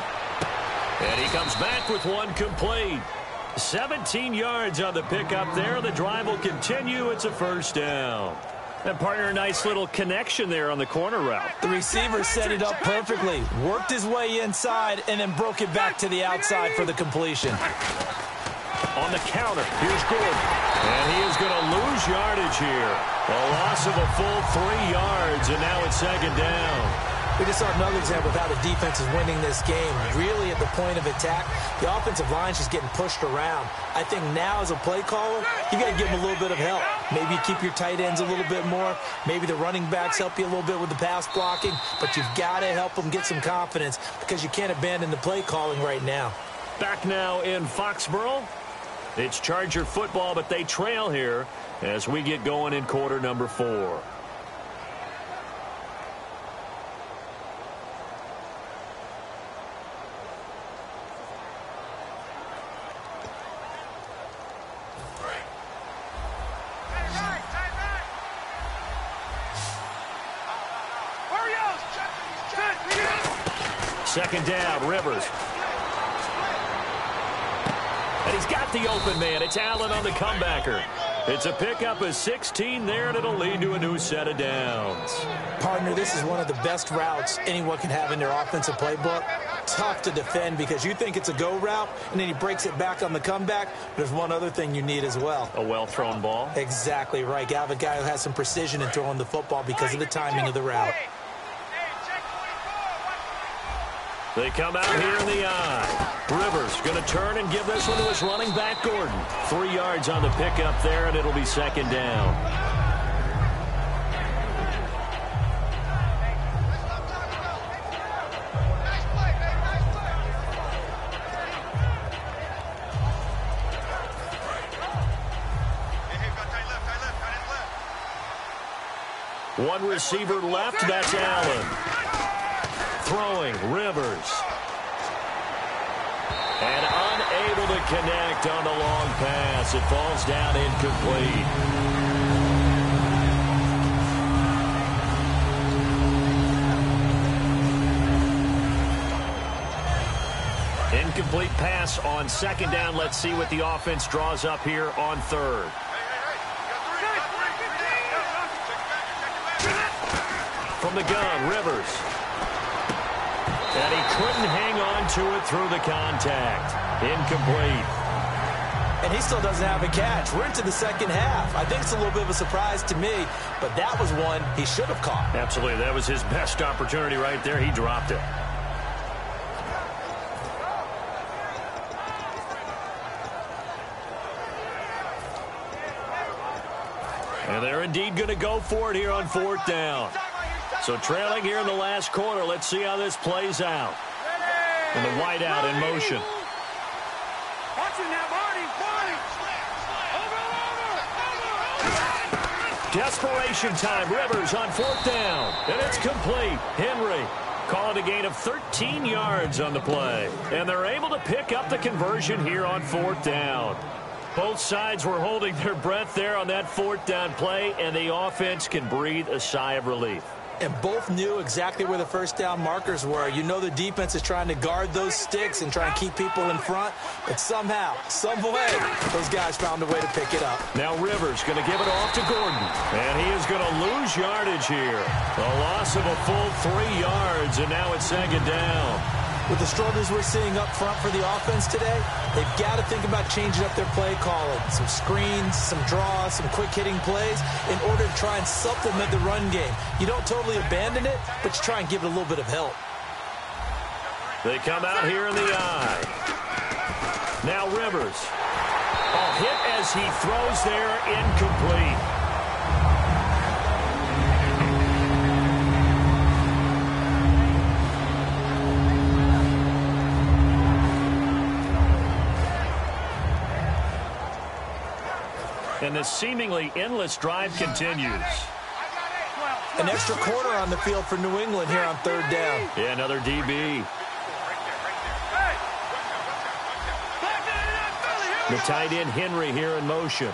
And he comes back with one complete. 17 yards on the pickup there. The drive will continue. It's a 1st down. And partner, a nice little connection there on the corner route. The receiver set it up perfectly, worked his way inside, and then broke it back to the outside for the completion. On the counter, here's Gordon. And he is going to lose yardage here. A loss of a full 3 yards, and now it's 2nd down. We just saw another example of how the defense is winning this game. Really at the point of attack, the offensive line's just getting pushed around. I think now as a play caller, you got to give them a little bit of help. Maybe you keep your tight ends a little bit more. Maybe the running backs help you a little bit with the pass blocking. But you've got to help them get some confidence because you can't abandon the play calling right now. Back now in Foxborough. It's Charger football, but they trail here as we get going in quarter number 4. Second down, Rivers. And he's got the open man. It's Allen on the comebacker. It's a pickup of 16 there, and it'll lead to a new set of downs. Partner, this is one of the best routes anyone can have in their offensive playbook. Tough to defend because you think it's a go route, and then he breaks it back on the comeback. There's one other thing you need as well. A well-thrown ball? Exactly right. You have a guy who has some precision in throwing the football because of the timing of the route. They come out here in the eye. Rivers going to turn and give this one to his running back, Gordon. 3 yards on the pickup there, and it'll be second down. One receiver left, that's Allen. Throwing, Rivers. And unable to connect on the long pass. It falls down incomplete. Incomplete pass on second down. Let's see what the offense draws up here on third. From the gun, Rivers. And he couldn't hang on to it through the contact. Incomplete. And he still doesn't have a catch. We're into the second half. I think it's a little bit of a surprise to me, but that was one he should have caught. Absolutely. That was his best opportunity right there. He dropped it. And they're indeed going to go for it here on fourth down. So trailing here in the last quarter. Let's see how this plays out. And the wideout in motion. Desperation time. Rivers on fourth down. And it's complete. Henry calling a gain of 13 yards on the play. And they're able to pick up the conversion here on fourth down. Both sides were holding their breath there on that fourth down play, and the offense can breathe a sigh of relief. And both knew exactly where the first down markers were. You know the defense is trying to guard those sticks and try and keep people in front. But somehow, some way, those guys found a way to pick it up. Now Rivers going to give it off to Gordon. And he is going to lose yardage here. A loss of a full 3 yards, and now it's second down. With the struggles we're seeing up front for the offense today, they've got to think about changing up their play calling. Some screens, some draws, some quick-hitting plays in order to try and supplement the run game. You don't totally abandon it, but you try and give it a little bit of help. They come out here in the eye. Now Rivers. A hit as he throws there, incomplete. And the seemingly endless drive continues. An extra quarter on the field for New England here on third down. Yeah, another DB. The tight end Henry here in motion.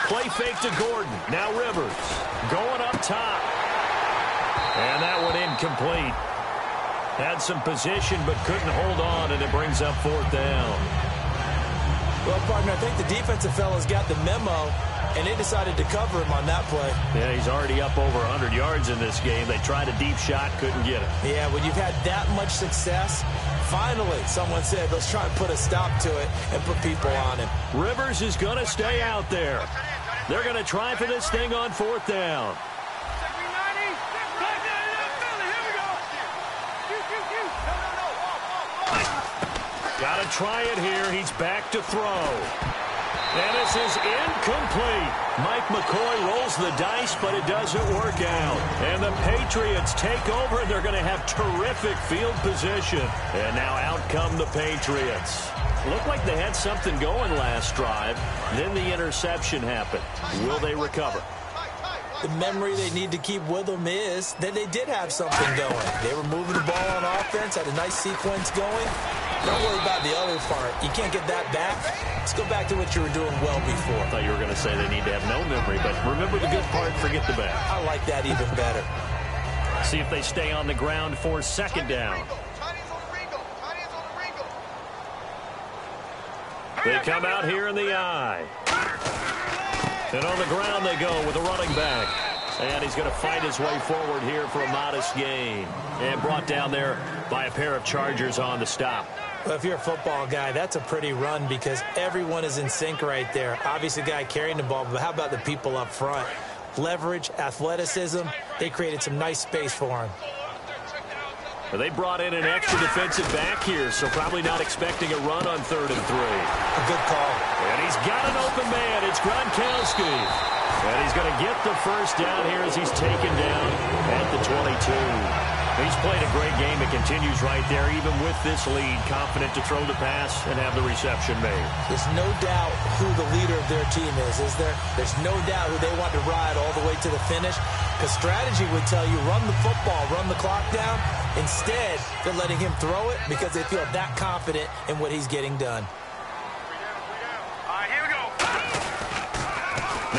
Play fake to Gordon. Now Rivers going up top. And that one incomplete. Had some position but couldn't hold on, and it brings up fourth down. Well, partner, I think the defensive fellas got the memo, and they decided to cover him on that play. Yeah, he's already up over 100 yards in this game. They tried a deep shot, couldn't get it. Yeah, when you've had that much success, finally, someone said, let's try and put a stop to it and put people on him. Rivers is going to stay out there. They're going to try for this thing on fourth down. try it here. He's back to throw. And this is incomplete. Mike McCoy rolls the dice, but it doesn't work out. And the Patriots take over, and they're going to have terrific field position. And now out come the Patriots. Looked like they had something going last drive. Then the interception happened. Will they recover? The memory they need to keep with them is that they did have something going. They were moving the ball on offense, had a nice sequence going. Don't worry about the other part. You can't get that back. Let's go back to what you were doing well before. I thought you were going to say they need to have no memory, but remember the good part, forget the bad. I like that even better. See if they stay on the ground for second down. They come out here in the eye. And on the ground they go with a running back. And he's going to fight his way forward here for a modest gain. And brought down there by a pair of Chargers on the stop. Well, if you're a football guy, that's a pretty run because everyone is in sync right there. Obviously, the guy carrying the ball, but how about the people up front? Leverage, athleticism, they created some nice space for him. Well, they brought in an extra defensive back here, so probably not expecting a run on 3rd and 3. A good call. And he's got an open man. It's Gronkowski. And he's going to get the first down here as he's taken down at the 22. He's played a great game. It continues right there, even with this lead, confident to throw the pass and have the reception made. There's no doubt who the leader of their team is there? There's no doubt who they want to ride all the way to the finish. Because strategy would tell you, run the football, run the clock down. Instead, they're letting him throw it because they feel that confident in what he's getting done. All right, here we go.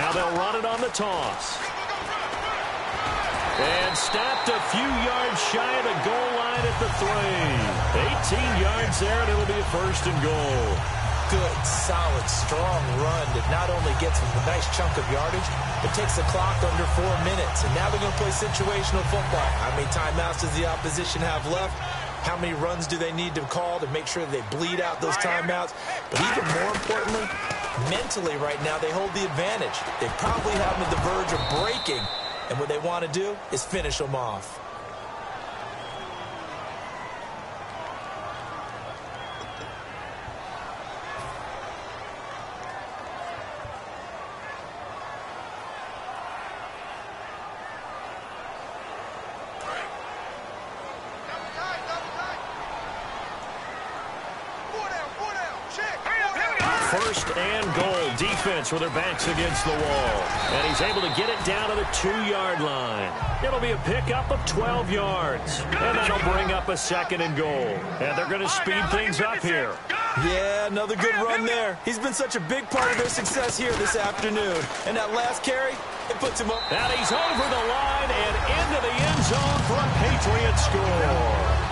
Now they'll run it on the toss. And stopped a few yards shy of the goal line at the 3. 18 yards there, and it'll be a 1st and goal. Good, solid, strong run that not only gets them a nice chunk of yardage, but takes the clock under 4 minutes. And now they're going to play situational football. How many timeouts does the opposition have left? How many runs do they need to call to make sure they bleed out those timeouts? But even more importantly, mentally right now, they hold the advantage. They probably have them at the verge of breaking. And what they want to do is finish them off. First and goal, defense with their backs against the wall. And he's able to get it down to the 2-yard line. It'll be a pickup of 12 yards. And that'll bring up a 2nd and goal. And they're going to speed things up here. Yeah, another good run there. He's been such a big part of their success here this afternoon. And that last carry, it puts him up. And he's over the line and into the end zone for a Patriot score.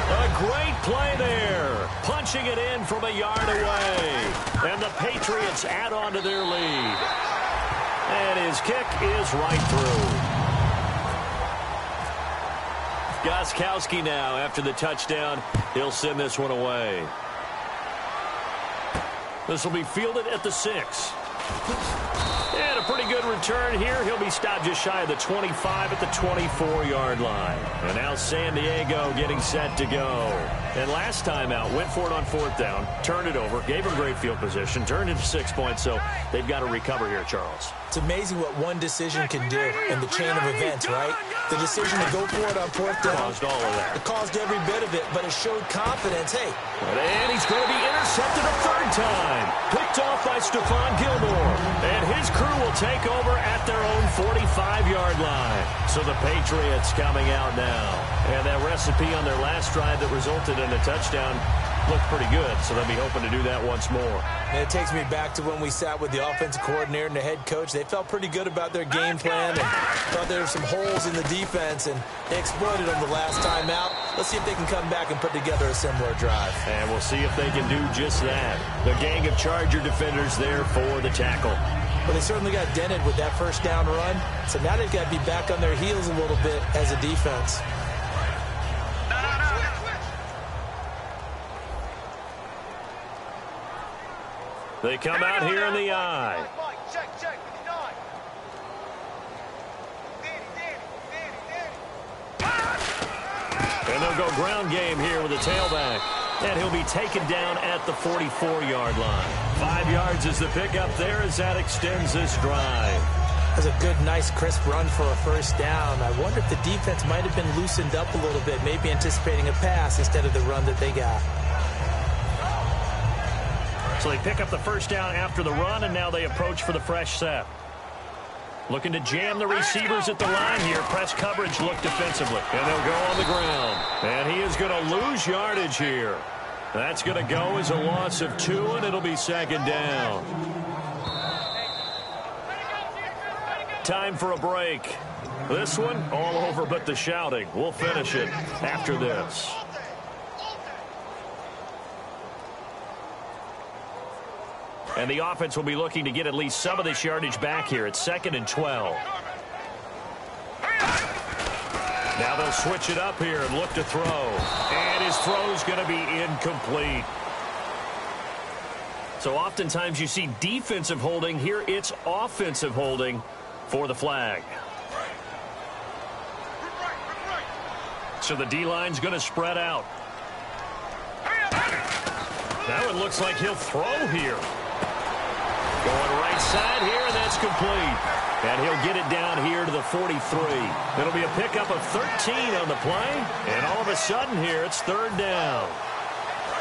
A great play there. Punching it in from a yard away. And the Patriots add on to their lead. And his kick is right through. Gostkowski now, after the touchdown, he'll send this one away. This will be fielded at the 6. And a pretty good return here. He'll be stopped just shy of the 25 at the 24-yard line. And now San Diego getting set to go. And last time out, went for it on 4th down, turned it over, gave him great field position, turned it to 6 points, so they've got to recover here, Charles. It's amazing what one decision can do in the chain of events, right? The decision to go for it on 4th down. Caused all of that. It caused every bit of it, but it showed confidence. Hey. And he's going to be intercepted a 3rd time. Picked off by Stephon Gilmore. And his crew will take over at their own 45-yard line. So the Patriots coming out now. And that recipe on their last drive that resulted in a touchdown looked pretty good, so they'll be hoping to do that once more. And it takes me back to when we sat with the offensive coordinator and the head coach. They felt pretty good about their game plan and thought there were some holes in the defense, and they exploited them the last time out. Let's see if they can come back and put together a similar drive. And we'll see if they can do just that. The gang of Charger defenders there for the tackle. Well, they certainly got dented with that 1st down run, so now they've got to be back on their heels a little bit as a defense. They come out here in the eye. And they'll go ground game here with a tailback. And he'll be taken down at the 44-yard line. 5 yards is the pickup there as that extends this drive. That's a good, nice, crisp run for a first down. I wonder if the defense might have been loosened up a little bit, maybe anticipating a pass instead of the run that they got. So they pick up the first down after the run, and now they approach for the fresh set. Looking to jam the receivers at the line here. Press coverage look defensively. And they'll go on the ground. And he is going to lose yardage here. That's going to go as a loss of 2, and it'll be second down. Time for a break. This one, all over but the shouting. We'll finish it after this. And the offense will be looking to get at least some of this yardage back here. It's 2nd and 12. Now they'll switch it up here and look to throw. And his throw's going to be incomplete. So oftentimes you see defensive holding. Here it's offensive holding for the flag. So the D-line's going to spread out. That one looks like he'll throw here. Going right side here, and that's complete. And he'll get it down here to the 43. It'll be a pickup of 13 on the play. And all of a sudden here, it's 3rd down.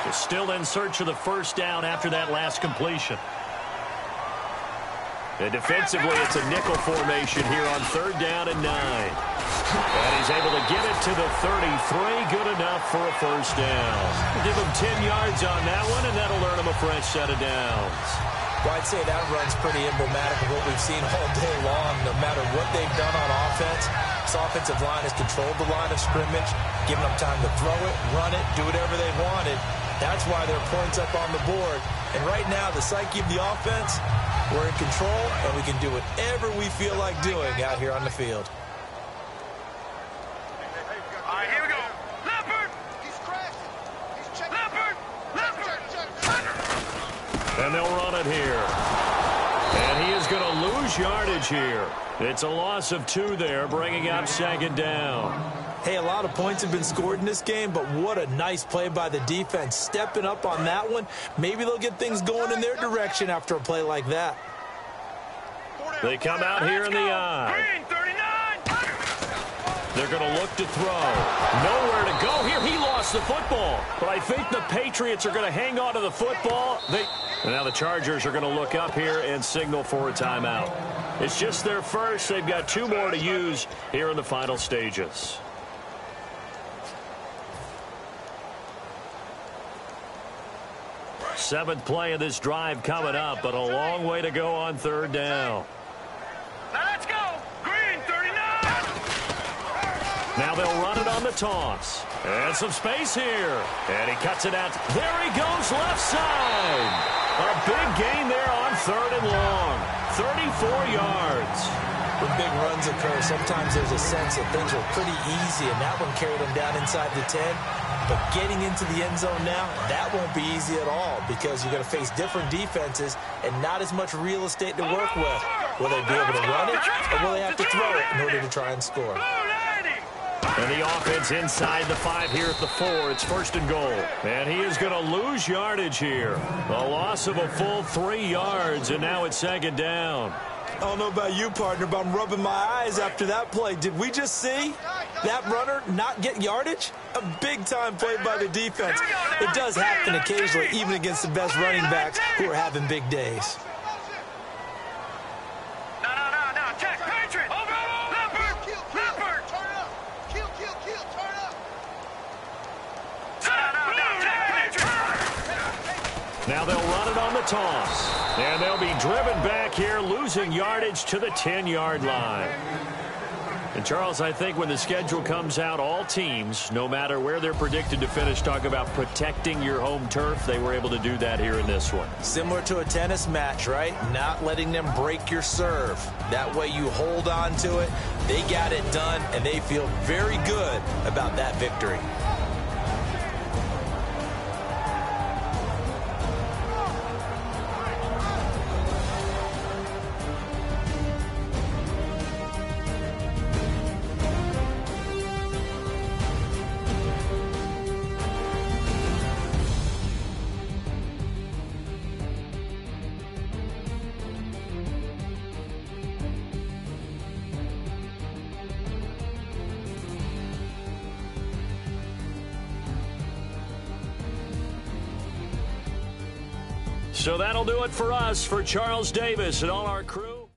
They're still in search of the first down after that last completion. And defensively, it's a nickel formation here on 3rd down and 9. And he's able to get it to the 33. Good enough for a first down. Give him 10 yards on that one, and that'll earn him a fresh set of downs. Well, I'd say that run's pretty emblematic of what we've seen all day long. No matter what they've done on offense, this offensive line has controlled the line of scrimmage, given them time to throw it, run it, do whatever they wanted. That's why there are points up on the board. And right now, the psyche of the offense, we're in control, and we can do whatever we feel like doing out here on the field. All right, here we go. Leopard! He's crashing. He's checking. Leopard! Leopard! And they'll run it here. And he is going to lose yardage here. It's a loss of 2 there, bringing up 2nd down. Hey, a lot of points have been scored in this game, but what a nice play by the defense. Stepping up on that one. Maybe they'll get things going in their direction after a play like that. They come out here in the eye. They're going to look to throw. Nowhere to go here. He lost the football. But I think the Patriots are going to hang on to the football. And now the Chargers are going to look up here and signal for a timeout. It's just their first. They've got 2 more to use here in the final stages. Seventh play of this drive coming up, but a long way to go on 3rd down. Now let's go. Green, 39. Now they'll run it on the toss. And some space here. And he cuts it out. There he goes, left side. A big gain there on 3rd and long. 34 yards. When big runs occur, sometimes there's a sense that things were pretty easy, and that one carried them down inside the 10. But getting into the end zone now, that won't be easy at all because you're going to face different defenses and not as much real estate to work with. Will they be able to run it, or will they have to throw it in order to try and score? And the offense inside the 5 here at the 4. It's 1st and goal. And he is going to lose yardage here. A loss of a full 3 yards, and now it's 2nd down. I don't know about you, partner, but I'm rubbing my eyes after that play. Did we just see that runner not get yardage? A big-time play by the defense. It does happen occasionally, even against the best running backs who are having big days. No. Check. Patriot. Leopard. Leopard. Turn up. Kill. Turn up. No. Check. Patriot. Now they'll run it on the toss. And they'll be driven back here, losing yardage to the 10-yard line. And, Charles, I think when the schedule comes out, all teams, no matter where they're predicted to finish, talk about protecting your home turf. They were able to do that here in this one. Similar to a tennis match, right? Not letting them break your serve. That way you hold on to it. They got it done, and they feel very good about that victory. So that'll do it for us, for Charles Davis and all our crew.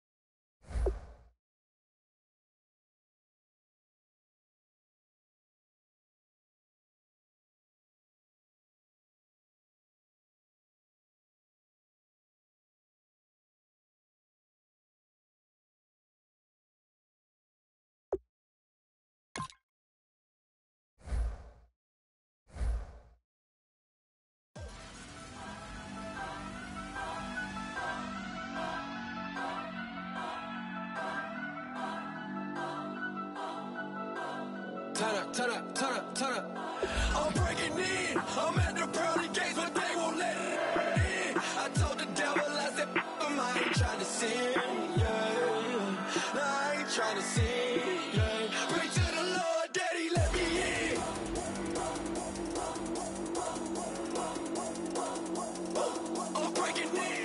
Turn up. I'm breaking in. I'm at the pearly gates, but they won't let it in. I told the devil, I said, I ain't trying to sin, yeah. No, I ain't trying to sin, yeah. Pray to the Lord, Daddy, let me in. I'm breaking in.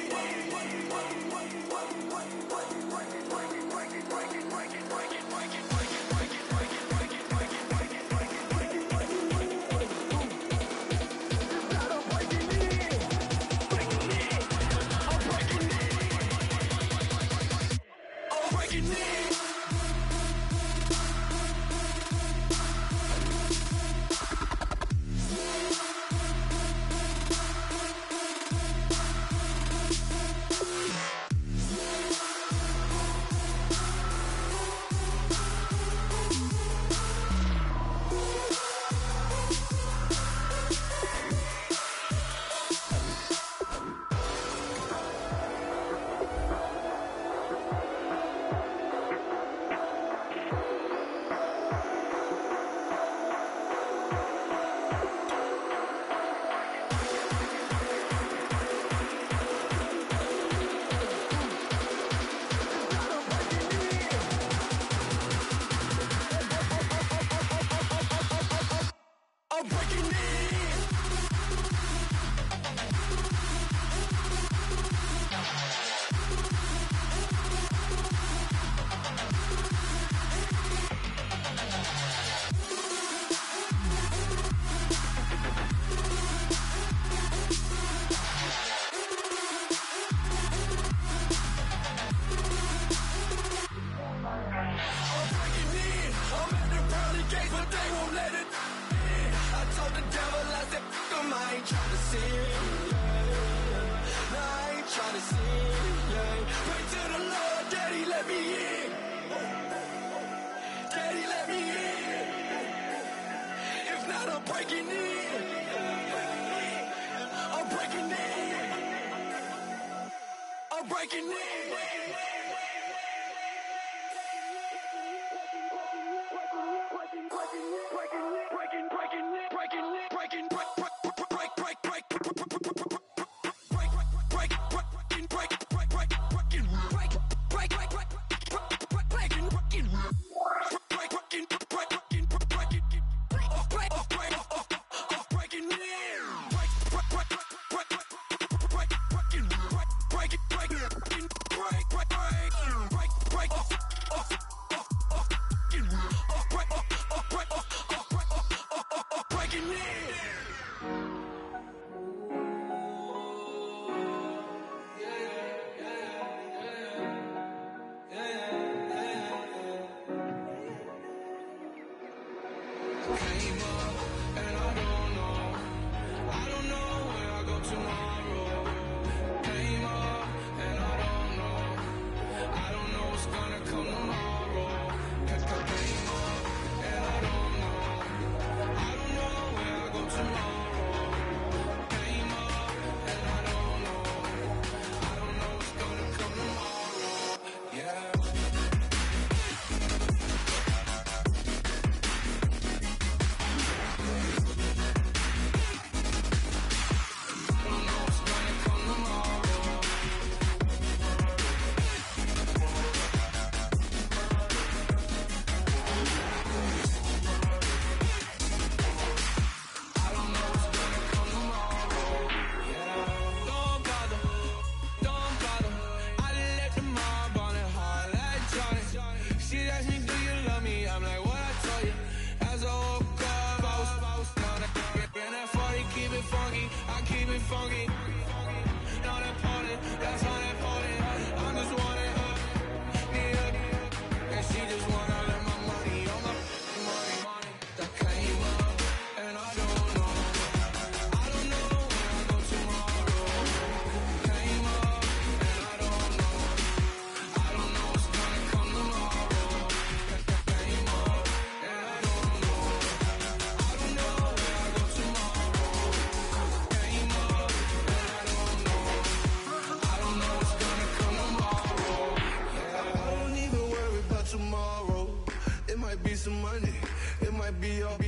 some money. It might be all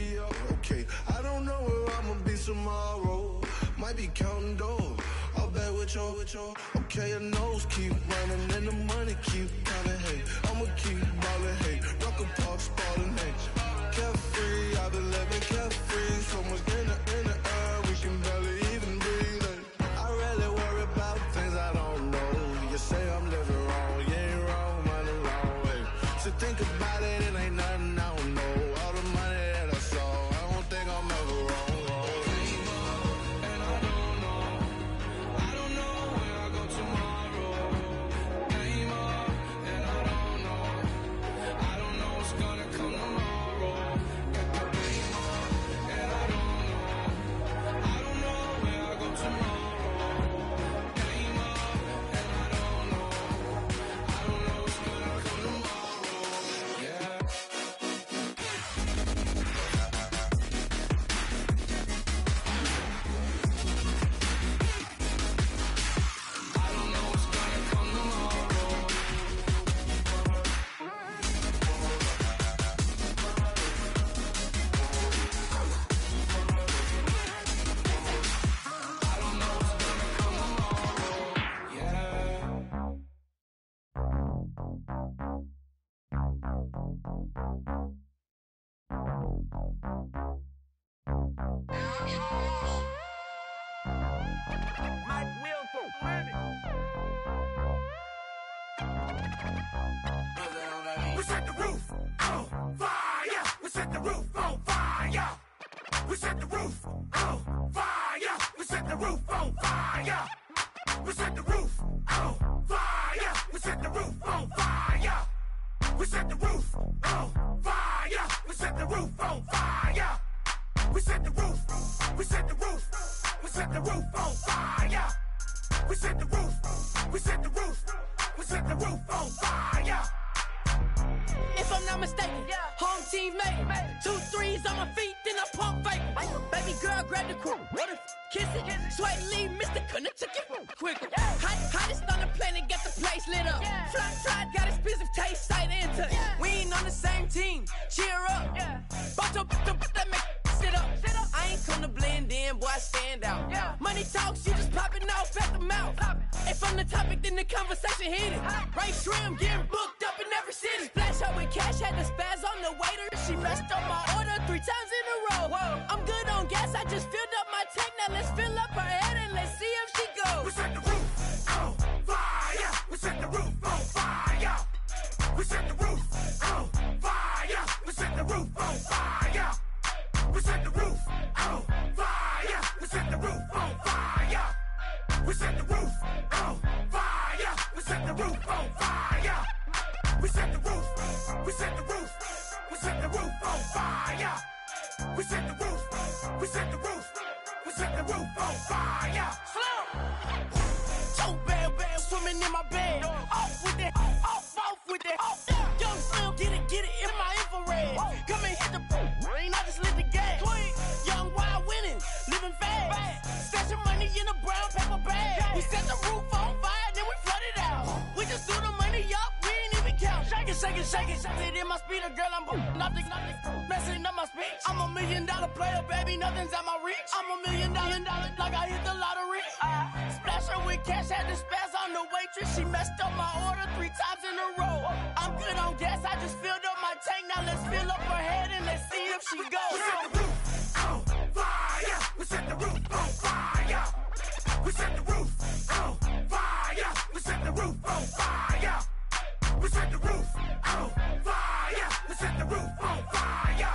okay. I don't know where I'ma be tomorrow. Might be counting dough. I'll bet with your. Okay, your nose keep running and the money keep coming. Hey, I'ma keep ballin'. Hey, rock a park, spallin'. Hey, carefree, I've been living carefree. So much in the air, we can barely even breathe. Hey, I really worry about things I don't know. You say I'm living wrong, you ain't wrong, money long way. So think about it, it ain't nothing I don't know. All the money that I saw, I don't think I'm ever wrong. We set the roof on fire. We set the roof on fire. We set the roof on fire. We set the roof on fire. We set the roof on fire. We set the roof on fire. We set the roof on fire. We set the roof on fire. We set the roof. We set the roof. We set the roof on fire. We set the roof. We set the roof. We set the roof on fire. If I'm not mistaken, home team made it. 2 threes on my feet, then I pump fake. Baby girl, grab the crew. What if kiss it? Sweat leave, Mr. Couldn't took it quicker. Hottest on the planet, get the place lit up. Fly, got expensive taste, sight into. We ain't on the same team. Cheer up. Bunch of that make sit up. I ain't come to blend in, boy, I stand out. Money talks, you just popping off at the mouth. If I'm the topic, then the conversation heated. Ray Shrimp getting booked up in every city. Splash out with cash, had the spaz on the waiter. She messed up my order 3 times in a row. I'm good on gas, I just filled up my tank. Now let's fill up her head and let's see if she goes. We set the roof on fire. We set the roof on fire. We set the roof on fire. We set the roof on fire. We set the roof on fire. We set the roof on fire. We set the roof on fire. We set the roof on fire. We set the roof. We set the roof. We set the roof on fire. We set the roof. We set the roof. We set the roof on fire. So bad, swimming in my bed. Off with it, off with it. Young Slim, get it in my infrared. Come and hit the rain, I just lit the gas. Young wild winning, living fast. Stashing money in a brown paper bag. We set the roof on fire, then we flood it out. We just threw the money up, we ain't even count. Shake it. It in my speeder, girl, I'm nothing, messing up my speech. I'm $1 million player, baby, nothing's at my reach. I'm $1 million, like I hit the lottery. Splash her with cash, had the spaz on the waitress. She messed up my order 3 times in a row. I'm good on gas, I just filled up my tank. Now let's fill up her head and let's see if she goes. We set the roof on fire. We set the roof on fire. We set the roof on fire. We set the roof on fire. We set the roof on fire. We set the roof on fire.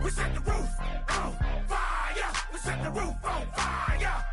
We set the roof on fire. We set the roof on fire.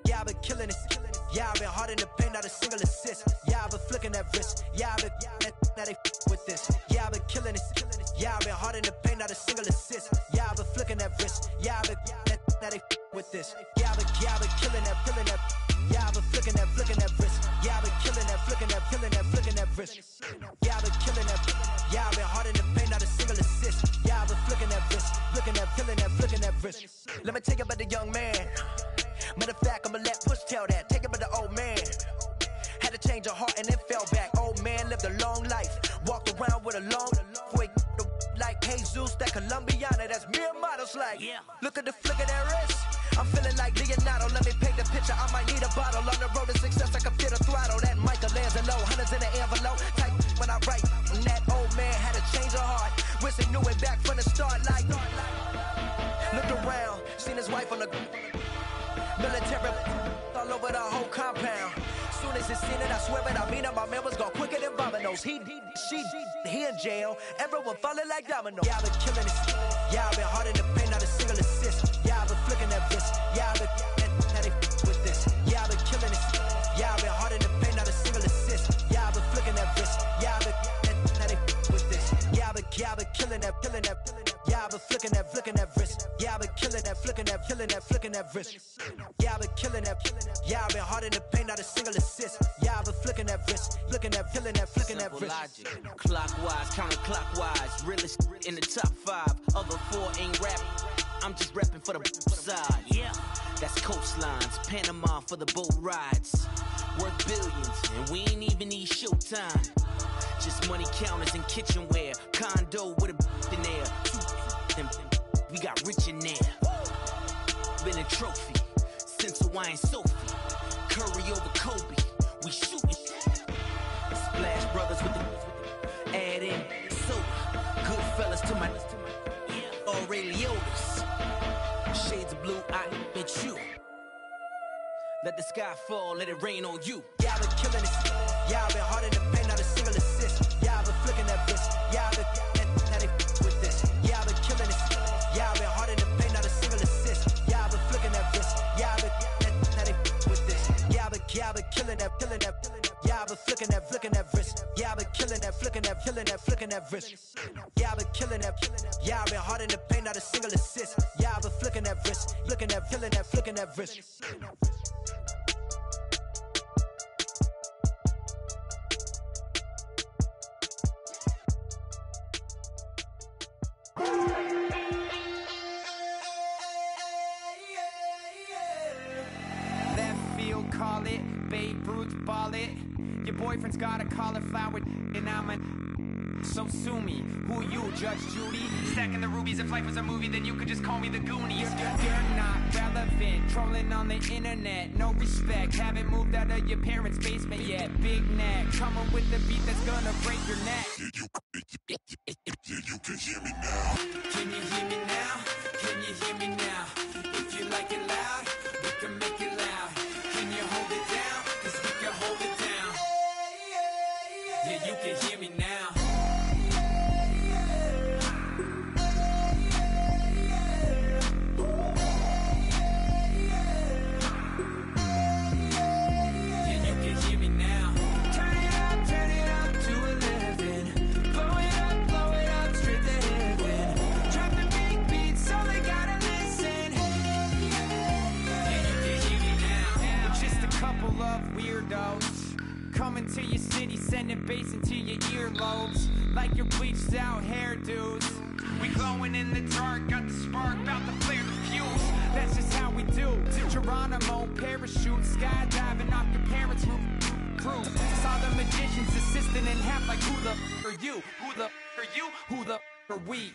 Yeah, I've been killing it. Yeah, I've been hard in the paint, not a single assist. Yeah, I've been flicking that wrist. Yeah, I've been now they wrist. Yeah, I've been killing that. Yeah, I've been hard in the paint, not a single assist. Yeah, I've been flicking that wrist, flicking that, killing that, flicking that wrist. Let me tell you about the young man. Matter of fact, I'ma let Push tell that. Take it about the old man. Had to change her heart and then fell back. Old man lived a long life. Walked around with a long way like Jesus, that Colombiana, that's mere models like. Yeah. Look at the flick of that wrist. I'm feeling like Leonardo. Let me paint the picture. I might need a bottle. On the road to success, I can feel the throttle. That Michelangelo, hundreds in the envelope. Type when I write. And that old man had to change her heart. Wish he knew it back from the start. Like, looked around, seen his wife on the military all over the whole compound. Soon as he seen it, I swear it, I mean it, my man was gone quicker than dominoes. He in jail, everyone falling like dominoes. Yeah, I've been killing this. Yeah, I've been hard in the paint, not a single assist. Yeah, I've been flicking that wrist. Yeah, I've been now they with this. Yeah, I've been killing this. Yeah, I've been hard in the paint, not a single assist. Yeah, I've been flicking that wrist. Yeah, I've been now they with this. Yeah, I've been killing that, killing that. Yeah, I've been flicking that wrist. Yeah, I've been killing that, flicking that, killing that, flicking that wrist. Yeah, I've been killing that. Yeah, I've been hard in the paint, not a single assist. Yeah, I've been flicking that wrist, flicking that, killing that, flicking that wrist. Logic. Clockwise, counterclockwise, realest in the top 5. Other 4 ain't rap. I'm just repping for the side. Yeah, that's coastlines, Panama for the boat rides. Worth billions, and we ain't even need showtime. Just money counters and kitchenware. Condo with a in there. We got rich in there. Been a trophy since Hawaiian Sophie. Curry over Kobe. We shooting. Splash Brothers with the add in soda. Good fellas to my Aureliotas. Shades of blue, I bet you. Let the sky fall, let it rain on you. Yeah, I've been killing this. Yeah, I've been hard in the paint, not a single assist. Yeah, I've been flicking that wrist. Yeah, I've been now they with this. Yeah, I've been killing this. Yeah, I've been hard in the paint, not a single assist. Yeah, I've been flicking that wrist. Yeah, I've been now they with this. Yeah, I've been killing that, killing that. Yeah, I've been flicking that wrist. Yeah, I've been killing that, flicking that, killing that, flicking that wrist. Yeah, I've been killing that. Yeah, I've been hard in the paint, not a single assist. Yeah, I've been flicking that wrist, flicking that, killing that, flicking that wrist. Left field, call it. Babe Ruth, ball it. Your boyfriend's got a cauliflower, and I'm a. So sue me. Who you, Judge Judy? Stacking the rubies. If life was a movie, then you could just call me the Goonies. You're not relevant. Trolling on the internet. No respect. Haven't moved out of your parents' basement yet. Big neck. Coming with the beat that's gonna break your neck. You can hear me now. Can you hear me now? Can you hear me now? If you like it loud, we can make it loud. Can you hold it down? 'Cause we can hold it down. Yeah, you can hear me now. Yeah, you can hear me now. Turn it up to 11. Blow it up straight to heaven. Drop the big beats so they gotta listen. Yeah, you can hear me now. We're just a couple of weirdos coming to your city, sending bass into your earlobes like your bleached out hairdos. We glowing in the dark, got the spark, about to flare the fuse. That's just how we do. Geronimo, parachute, skydiving off your parents' roof. Crew saw the magician's assistant in half, like who the are you? Who the are you? Who the are we?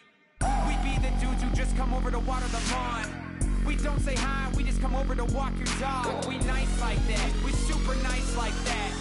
We be the dudes who just come over to water the lawn. We don't say hi, we just come over to walk your dog. We nice like that, we super nice like that.